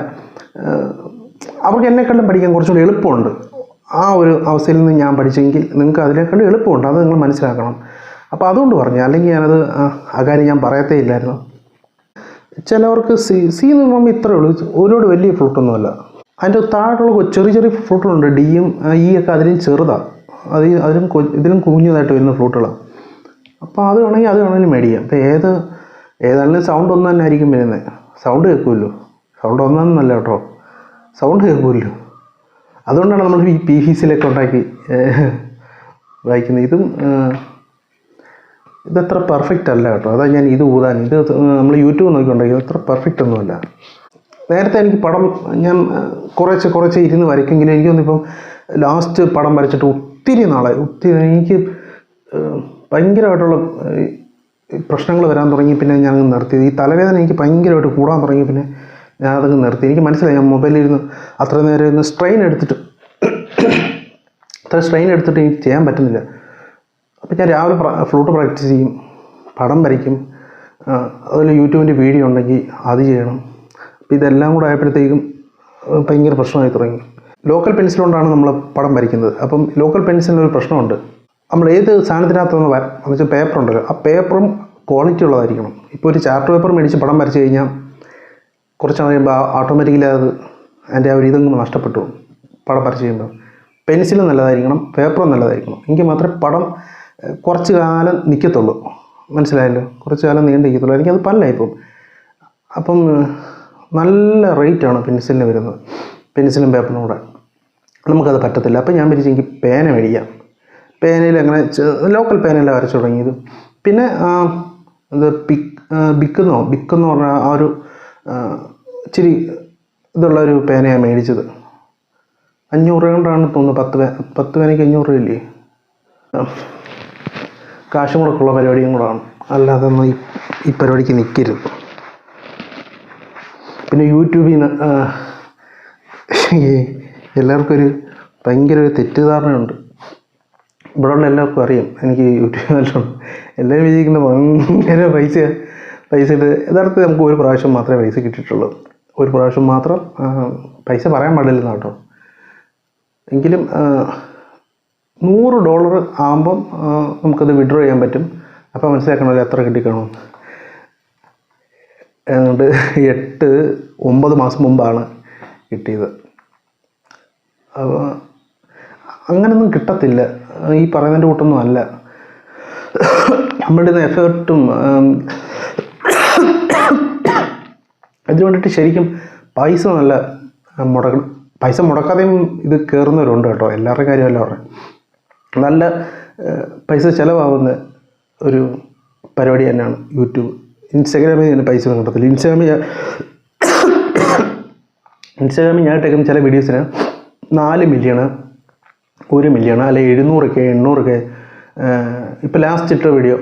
അവർക്ക് എന്നെക്കാളും പഠിക്കാൻ കുറച്ചുകൂടി എളുപ്പമുണ്ട്. ആ ഒരു അവസ്ഥയിൽ നിന്ന് ഞാൻ പഠിച്ചെങ്കിൽ നിങ്ങൾക്ക് അതിനേക്കാളും എളുപ്പമുണ്ട്, അത് നിങ്ങൾ മനസ്സിലാക്കണം. അപ്പോൾ അതുകൊണ്ട് പറഞ്ഞു, അല്ലെങ്കിൽ ഞാനത് ആ കാര്യം ഞാൻ പറയത്തേ ഇല്ലായിരുന്നു. ചിലവർക്ക് സി എന്ന് പറയുമ്പോൾ ഇത്രയേ ഉള്ളൂ, ഒരുപാട് വലിയ ഫ്ലൂട്ടൊന്നുമല്ല. അതിൻ്റെ താഴെയുള്ള ചെറിയ ചെറിയ ഫ്രൂട്ടുകളുണ്ട്, ഡിയും ഈ ഒക്കെ അതിലും ചെറുതാണ്, അതിലും ഇതിലും കുഞ്ഞതായിട്ട് വരുന്ന ഫ്രൂട്ടുകളാണ്. അപ്പോൾ അത് വേണമെങ്കിൽ മേടിക്കാം. അപ്പോൾ ഏതാണെങ്കിലും സൗണ്ട് ഒന്നും തന്നെ ആയിരിക്കും വരുന്നത്. സൗണ്ട് കേൾക്കുമല്ലോ, സൗണ്ട് ഒന്നല്ല കേട്ടോ, സൗണ്ട് കേൾക്കുമല്ലോ. അതുകൊണ്ടാണ് നമ്മൾ ഈ PVC-യിലൊക്കെ ഉണ്ടാക്കി വായിക്കുന്നത്. ഇതത്ര പെർഫെക്റ്റ് അല്ല കേട്ടോ, അതാണ് ഞാൻ ഇത് ഊതാൻ. ഇത് നമ്മൾ യൂട്യൂബ് നോക്കി ഉണ്ടാക്കി അത്ര പെർഫെക്റ്റ് ഒന്നുമല്ല. നേരത്തെ എനിക്ക് പടം ഞാൻ കുറച്ച് ഇരുന്ന് വരയ്ക്കെങ്കിലും എനിക്കൊന്നിപ്പം ലാസ്റ്റ് പടം വരച്ചിട്ട് ഒത്തിരി എനിക്ക് ഭയങ്കരമായിട്ടുള്ള പ്രശ്നങ്ങൾ വരാൻ തുടങ്ങി. പിന്നെ ഞാൻ നിർത്തി. ഈ തലവേദന എനിക്ക് ഭയങ്കരമായിട്ട് കൂടാൻ തുടങ്ങി. പിന്നെ ഞാൻ അതങ്ങ് നിർത്തി. എനിക്ക് മനസ്സിലായി ഞാൻ മൊബൈലിരുന്ന് അത്ര നേരം ഇരുന്ന് സ്ട്രെയിൻ എടുത്തിട്ട് എനിക്ക് ചെയ്യാൻ പറ്റുന്നില്ല. അപ്പോൾ ഞാൻ രാവിലെ ഫ്ലൂട്ട് പ്രാക്ടീസ് ചെയ്യും, പടം വരയ്ക്കും, അതിൽ യൂട്യൂബിൻ്റെ വീഡിയോ ഉണ്ടെങ്കിൽ അത് ചെയ്യണം. അപ്പോൾ ഇതെല്ലാം കൂടെ ആയപ്പോഴത്തേക്കും ഭയങ്കര പ്രശ്നമായി തുടങ്ങി. ലോക്കൽ പെൻസിൽ കൊണ്ടാണ് നമ്മൾ പടം വരയ്ക്കുന്നത്. അപ്പം ലോക്കൽ പെൻസിലിനൊരു പ്രശ്നമുണ്ട്. നമ്മൾ ഏത് സാധനത്തിനകത്തൊന്ന് എന്ന് വെച്ചാൽ പേപ്പർ ഉണ്ടല്ലോ, ആ പേപ്പറും ക്വാളിറ്റി ഉള്ളതായിരിക്കണം. ഇപ്പോൾ ഒരു ചാർട്ട് പേപ്പർ മേടിച്ച് പടം വരച്ച് കഴിഞ്ഞാൽ കുറച്ച് കഴിയുമ്പോൾ ഓട്ടോമാറ്റിക്കലി അതിൻ്റെ ആ ഒരു ഇതങ്ങ് നഷ്ടപ്പെട്ടു പടം വരച്ച് കഴിയുമ്പോൾ. പെൻസിലും നല്ലതായിരിക്കണം, പേപ്പറും നല്ലതായിരിക്കണം. എങ്കിൽ മാത്രമേ പടം കുറച്ച് കാലം നിൽക്കത്തുള്ളൂ. മനസ്സിലായല്ലോ, കുറച്ച് കാലം നീണ്ടു നിൽക്കത്തുള്ളൂ. എനിക്കത് പല്ലായിപ്പോൾ. അപ്പം നല്ല റേറ്റാണ് പെൻസിലിന് വരുന്നത്, പെൻസിലും പേപ്പറിനും കൂടെ. നമുക്കത് പറ്റത്തില്ല. അപ്പം ഞാൻ വിചാരിച്ചു എനിക്ക് പേന മേടിക്കാം. പേനയിൽ അങ്ങനെ ലോക്കൽ പേനയിലാണ് വരച്ചു തുടങ്ങിയത്. പിന്നെ ഇത് ബിക്കെന്ന് പറഞ്ഞാൽ ആ ഒരു ഇച്ചിരി ഇതുള്ളൊരു പേനയാണ് മേടിച്ചത്. 500 രൂപ കൊണ്ടാണ് തോന്നുന്നു. 10 പേനയ്ക്ക് 500 രൂപയില്ലേ. കാശും കൂടെയുള്ള പരിപാടിയും കൂടാണ്, അല്ലാതെ ഒന്നും ഈ പരിപാടിക്ക് നിൽക്കരുത്. പിന്നെ യൂട്യൂബിൽ നിന്ന് എല്ലാവർക്കും ഭയങ്കര ഒരു തെറ്റിദ്ധാരണയുണ്ട്. ഇവിടെയുള്ള എല്ലാവർക്കും അറിയാം എനിക്ക് യൂട്യൂബിലുണ്ട്. എല്ലാവരും വിചാരിക്കുന്ന ഭയങ്കര പൈസ ഇട്ട്. യഥാർത്ഥത്തിൽ നമുക്ക് ഒരു പ്രാവശ്യം മാത്രമേ പൈസ കിട്ടിയിട്ടുള്ളൂ. ഒരു പ്രാവശ്യം മാത്രം. പൈസ പറയാൻ പാടില്ലെന്ന് കേട്ടോ. എങ്കിലും $100 ആകുമ്പം നമുക്കത് വിഡ്രോ ചെയ്യാൻ പറ്റും. അപ്പോൾ മനസ്സിലാക്കണമല്ലോ എത്ര കിട്ടിക്കാണും. അതുകൊണ്ട് 8-9 മാസം മുമ്പാണ് കിട്ടിയത്. അപ്പോൾ അങ്ങനെയൊന്നും കിട്ടത്തില്ല, ഈ പറയുന്നതിൻ്റെ കൂട്ടൊന്നും അല്ല. നമ്മളുടെ എഫേർട്ടും അതിന് വേണ്ടിയിട്ട് ശരിക്കും പൈസ മുടക്കാതെയും ഇത് കയറുന്നവരുണ്ട് കേട്ടോ. എല്ലാവരുടെയും കാര്യമല്ല പറഞ്ഞത്. നല്ല പൈസ ചിലവാകുന്ന ഒരു പരിപാടി തന്നെയാണ് യൂട്യൂബ്. ഇൻസ്റ്റാഗ്രാമിൽ തന്നെ പൈസ ഒന്നും കിട്ടത്തില്ല. ഇൻസ്റ്റാഗ്രാമിൽ ഞാൻ ഇട്ടേക്കുന്ന ചില വീഡിയോസിന് 4 മില്യൺ, 1 മില്യൺ, അല്ലെങ്കിൽ 700K 800K. ഇപ്പോൾ ലാസ്റ്റ് ഇട്ട വീഡിയോ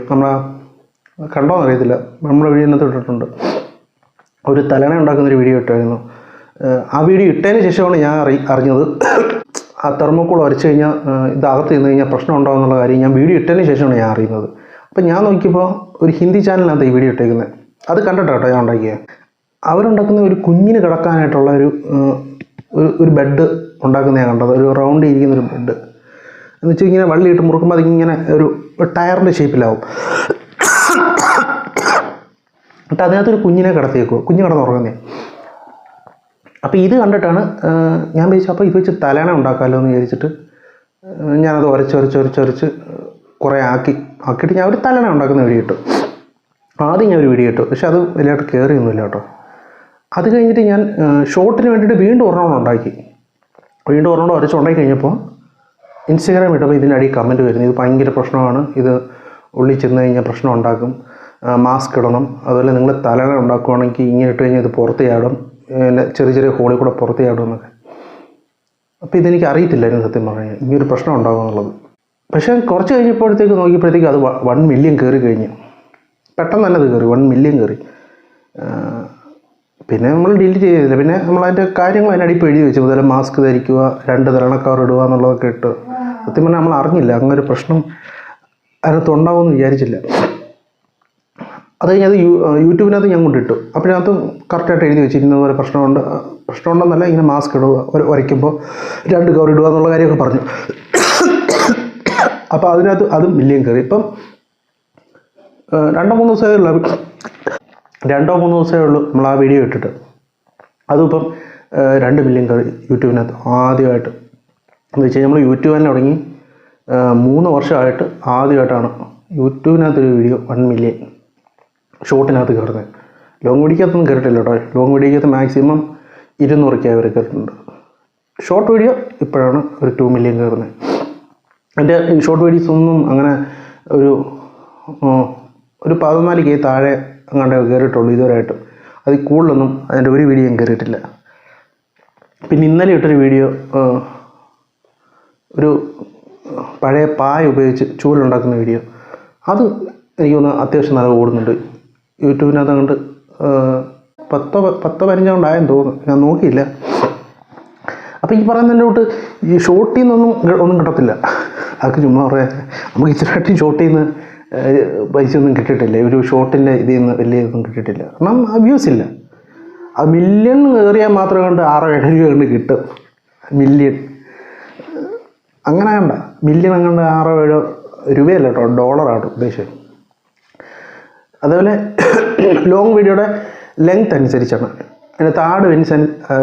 കണ്ടോന്ന് അറിയത്തില്ല, നമ്മുടെ വീഡിയോനകത്ത് ഇട്ടിട്ടുണ്ട്. ഒരു തലണ ഉണ്ടാക്കുന്നൊരു വീഡിയോ ഇട്ടായിരുന്നു. ആ വീഡിയോ ഇട്ടതിന് ശേഷമാണ് ഞാൻ അറിഞ്ഞത് ആ തെർമോക്കോൾ വരച്ച് കഴിഞ്ഞാൽ ഇതകത്ത് നിന്ന് കഴിഞ്ഞാൽ പ്രശ്നം ഉണ്ടാകും എന്നുള്ള കാര്യം ഞാൻ വീഡിയോ ഇട്ടതിന് ശേഷമാണ് ഞാൻ അറിയുന്നത്. അപ്പം ഞാൻ നോക്കിയപ്പോൾ ഒരു ഹിന്ദി ചാനലിനകത്ത് ഈ വീഡിയോ ഇട്ടേക്കുന്നത്. അത് കണ്ടിട്ടോ ഞാൻ ഉണ്ടാക്കിയത്. അവരുണ്ടാക്കുന്ന ഒരു കുഞ്ഞിന് കിടക്കാനായിട്ടുള്ള ഒരു ബെഡ് ഉണ്ടാക്കുന്ന ഞാൻ കണ്ടത്. ഒരു റൗണ്ട് ഇരിക്കുന്നൊരു ബെഡ് എന്ന് വെച്ചാൽ ഇങ്ങനെ വള്ളിയിട്ട് മുറുക്കുമ്പോൾ അതിങ്ങനെ ഒരു ടയറിൻ്റെ ഷേപ്പിലാവും. എന്നിട്ട് അതിനകത്തൊരു കുഞ്ഞിനെ കിടത്തിയേക്കുമോ, കുഞ്ഞ് കിടന്നുറങ്ങുന്നേ. അപ്പോൾ ഇത് കണ്ടിട്ടാണ് ഞാൻ വിചാരിച്ചു അപ്പോൾ ഇത് വെച്ച് തലേണ ഉണ്ടാക്കാമല്ലോ എന്ന് വിചാരിച്ചിട്ട് ഞാനത് ഉരച്ച് കുറേ ആക്കിയിട്ട് ഞാൻ ഒരു തലേണ ഉണ്ടാക്കുന്ന വീഡിയോ ഇട്ടു. ആദ്യം ഞാൻ ഒരു വീഡിയോ ഇട്ടു, പക്ഷെ അത് വലിയതായിട്ട് കയറിയൊന്നുമില്ല കേട്ടോ. അത് കഴിഞ്ഞിട്ട് ഞാൻ ഷോർട്ടിന് വേണ്ടിയിട്ട് വീണ്ടും ഒരെണ്ണം ഉണ്ടാക്കി. ഉരച്ചുണ്ടാക്കി കഴിഞ്ഞപ്പോൾ ഇൻസ്റ്റാഗ്രാം ഇട്ടപ്പോൾ ഇതിൻ്റെ അടിയിൽ കമൻറ്റ് വരുന്നു, ഇത് ഭയങ്കര പ്രശ്നമാണ്, ഇത് ഉള്ളിൽ ചെന്ന് കഴിഞ്ഞാൽ പ്രശ്നം ഉണ്ടാക്കും, മാസ്ക് ഇടണം, അതുപോലെ നിങ്ങൾ തലേണ ഉണ്ടാക്കുകയാണെങ്കിൽ ഇങ്ങനെ ഇട്ട് കഴിഞ്ഞാൽ ഇത് പുറത്ത് ചാടും, ചെറിയ ഹോളിൽ കൂടെ പുറത്ത് ചാടും എന്നൊക്കെ. അപ്പോൾ ഇതെനിക്ക് അറിയത്തില്ലായിരുന്നു സത്യം പറഞ്ഞാൽ ഇങ്ങനൊരു പ്രശ്നം ഉണ്ടാകും എന്നുള്ളത്. പക്ഷേ കുറച്ച് നോക്കിയപ്പോഴത്തേക്ക് അത് 1 മില്യൺ കയറി കഴിഞ്ഞു. പെട്ടെന്ന് തന്നെ അത് കയറി, 1 മില്യൺ കയറി. പിന്നെ നമ്മൾ ഡിലീറ്റ് ചെയ്തില്ല. പിന്നെ നമ്മളതിൻ്റെ കാര്യങ്ങൾ അതിനടിപ്പോൾ എഴുതി വെച്ചു, മുതൽ മാസ്ക് ധരിക്കുക, 2 തലണ കവർ ഇടുക എന്നുള്ളതൊക്കെ ഇട്ട്. സത്യം പറഞ്ഞാൽ നമ്മൾ അറിഞ്ഞില്ല അങ്ങനൊരു പ്രശ്നം അതിനകത്ത് ഉണ്ടാവുമെന്ന് വിചാരിച്ചില്ല. അത് കഴിഞ്ഞ് അത് യൂട്യൂബിനകത്ത് ഞാൻ കൊണ്ടിട്ടു. അപ്പോഴതിനകത്ത് കറക്റ്റായിട്ട് എഴുതി വെച്ചിരുന്ന പോലെ പ്രശ്നമുണ്ടെന്നല്ല, ഇങ്ങനെ മാസ്ക് ഇടുക, വരയ്ക്കുമ്പോൾ 2 കവർ ഇടുക എന്നുള്ള കാര്യമൊക്കെ പറഞ്ഞു. അപ്പോൾ അതിനകത്ത് അതും മില്യൺ കയറി. ഇപ്പം 2-3 ദിവസമേ ഉള്ളൂ നമ്മൾ ആ വീഡിയോ ഇട്ടിട്ട്. അതും ഇപ്പം 2 മില്യൺ കയറി യൂട്യൂബിനകത്ത് ആദ്യമായിട്ട്. എന്ന് വെച്ച് കഴിഞ്ഞാൽ നമ്മൾ യൂട്യൂബ് തന്നെ തുടങ്ങി 3 വർഷമായിട്ട് ആദ്യമായിട്ടാണ് യൂട്യൂബിനകത്തൊരു വീഡിയോ 1 മില്യൺ ഷോർട്ടിനകത്ത് കയറുന്നത്. ലോങ് വീഡിയോക്കകത്തൊന്നും കയറിയിട്ടില്ല കേട്ടോ. ലോങ് വീഡിയോക്കകത്ത് മാക്സിമം 200K വരെ കയറിയിട്ടുണ്ട്. ഷോർട്ട് വീഡിയോ ഇപ്പോഴാണ് ഒരു 2 മില്യൺ കയറുന്നത്. എൻ്റെ ഷോർട്ട് വീഡിയോസ് ഒന്നും അങ്ങനെ ഒരു 14K താഴെ അങ്ങാണ്ട് കയറിയിട്ടുള്ളൂ ഇതുവരെയായിട്ടും. അതിൽ കൂടുതലൊന്നും അതിൻ്റെ ഒരു വീഡിയോയും കയറിയിട്ടില്ല. പിന്നെ ഇന്നലെ ഇട്ടൊരു വീഡിയോ ഒരു പഴയ പായ ഉപയോഗിച്ച് ചൂലുണ്ടാക്കുന്ന വീഡിയോ, അത് എനിക്ക് തോന്നുന്നു അത്യാവശ്യം നല്ല ഓടുന്നുണ്ട് യൂട്യൂബിനകത്ത്. അങ്ങോട്ട് 10-15 കൊണ്ടായെന്ന് തോന്നുന്നു, ഞാൻ നോക്കിയില്ല. അപ്പോൾ ഈ പറയുന്നതിൻ്റെ തൊട്ട് ഈ ഷോർട്ടിൽ നിന്നൊന്നും കിട്ടത്തില്ല. അതൊക്കെ ചുമ്മാ പറയാം. നമുക്ക് ഇച്ചിരി ഷോർട്ടിൽ നിന്ന് പൈസ ഒന്നും കിട്ടിയിട്ടില്ല. ഒരു ഷോർട്ടിൻ്റെ ഇതിൽ നിന്ന് വലിയ ഇതൊന്നും കിട്ടിയിട്ടില്ല. കാരണം വ്യൂസ് ഇല്ല. അത് മില്യൺ കയറിയാൽ മാത്രം കണ്ട് 6-7 രൂപ കൊണ്ട് കിട്ടും. മില്യൺ അങ്ങനെ കണ്ട മില്യൺ അങ്ങോട്ട് 6-7 രൂപയല്ല കേട്ടോ, ഡോളറാണ് ഉദ്ദേശിച്ചത്. അതേപോലെ ലോങ് വീഡിയോയുടെ ലെങ്ത് അനുസരിച്ചാണ്, അതിൻ്റെ താട്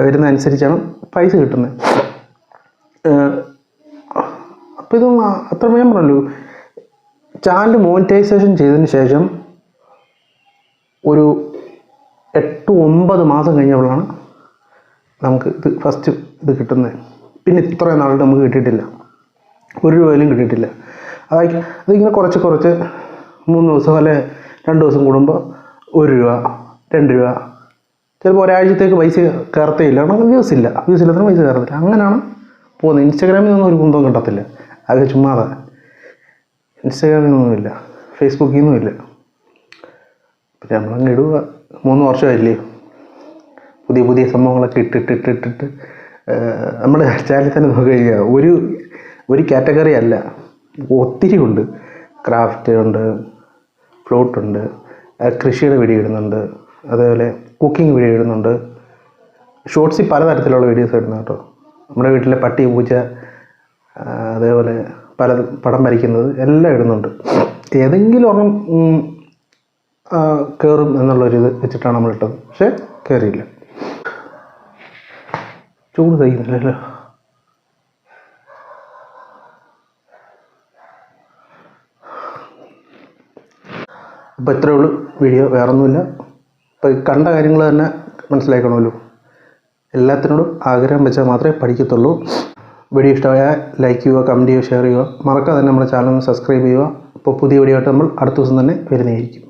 വരുന്ന അനുസരിച്ചാണ് പൈസ കിട്ടുന്നത്. അപ്പോൾ ഇത് അത്ര ഞാൻ പറഞ്ഞല്ലോ, ചാനൽ മോണിറ്റൈസേഷൻ ചെയ്തതിന് ശേഷം ഒരു 8-9 മാസം കഴിഞ്ഞപ്പോഴാണ് നമുക്ക് ഫസ്റ്റ് ഇത് കിട്ടുന്നത്. പിന്നെ ഇത്രയും നാളുടെ നമുക്ക് കിട്ടിയിട്ടില്ല, 1 രൂപയിലും കിട്ടിയിട്ടില്ല. അതിങ്ങനെ കുറച്ച് 3 ദിവസം അല്ലെ 2 ദിവസം കൂടുമ്പോൾ 1 രൂപ 2 രൂപ, ചിലപ്പോൾ ഒരാഴ്ചത്തേക്ക് പൈസ കയറത്തേയില്ല. കാരണം വ്യൂസ് ഇല്ലാത്ത പൈസ കയറത്തില്ല. അങ്ങനെയാണ് പോകുന്നത്. ഇൻസ്റ്റാഗ്രാമിൽ നിന്നും ഒരു കുന്തവും കിട്ടത്തില്ല. അത് ചുമ്മാതെ. ഇൻസ്റ്റാഗ്രാമിൽ നിന്നുമില്ല, ഫേസ്ബുക്കിൽ നിന്നുമില്ല. പിന്നെ നമ്മളങ്ങ് ഇടുക. 3 വർഷമായില്ലേ പുതിയ സംഭവങ്ങളൊക്കെ ഇട്ടിട്ട് നമ്മുടെ ചാനലിൽ തന്നെ നോക്കി കഴിഞ്ഞാൽ ഒരു കാറ്റഗറി അല്ല, ഒത്തിരി ഉണ്ട്. ക്രാഫ്റ്റ് ഉണ്ട്, ഫ്ലൂട്ടുണ്ട്, കൃഷിയുടെ വീഡിയോ ഇടുന്നുണ്ട്, അതേപോലെ കുക്കിംഗ് വീഡിയോ ഇടുന്നുണ്ട്. ഷോർട്സിൽ പലതരത്തിലുള്ള വീഡിയോസ് ഇടുന്നു കേട്ടോ. നമ്മുടെ വീട്ടിലെ പട്ടി പൂച്ച, അതേപോലെ പടം വരയ്ക്കുന്നത് എല്ലാം ഇടുന്നുണ്ട്. ഏതെങ്കിലും ഒരെണ്ണം കയറും എന്നുള്ളൊരിത് വെച്ചിട്ടാണ് നമ്മളിട്ടത്. പക്ഷേ കയറിയില്ല. ചൂട് കഴിയുന്നില്ലല്ലോ. അപ്പോൾ ഇത്രയേ ഉള്ളൂ വീഡിയോ, വേറൊന്നുമില്ല. അപ്പോൾ കണ്ട കാര്യങ്ങൾ തന്നെ മനസ്സിലാക്കണമല്ലോ. എല്ലാത്തിനോടും ആഗ്രഹം വെച്ചാൽ മാത്രമേ പഠിക്കത്തുള്ളൂ. വീഡിയോ ഇഷ്ടമായാൽ ലൈക്ക് ചെയ്യുക, കമൻറ്റ് ചെയ്യുക, ഷെയർ ചെയ്യുക. മറക്കാതെ തന്നെ നമ്മുടെ ചാനൽ സബ്സ്ക്രൈബ് ചെയ്യുക. അപ്പോൾ പുതിയ വീഡിയോ ആയിട്ട് നമ്മൾ അടുത്ത ദിവസം തന്നെ വരുന്നതായിരിക്കും.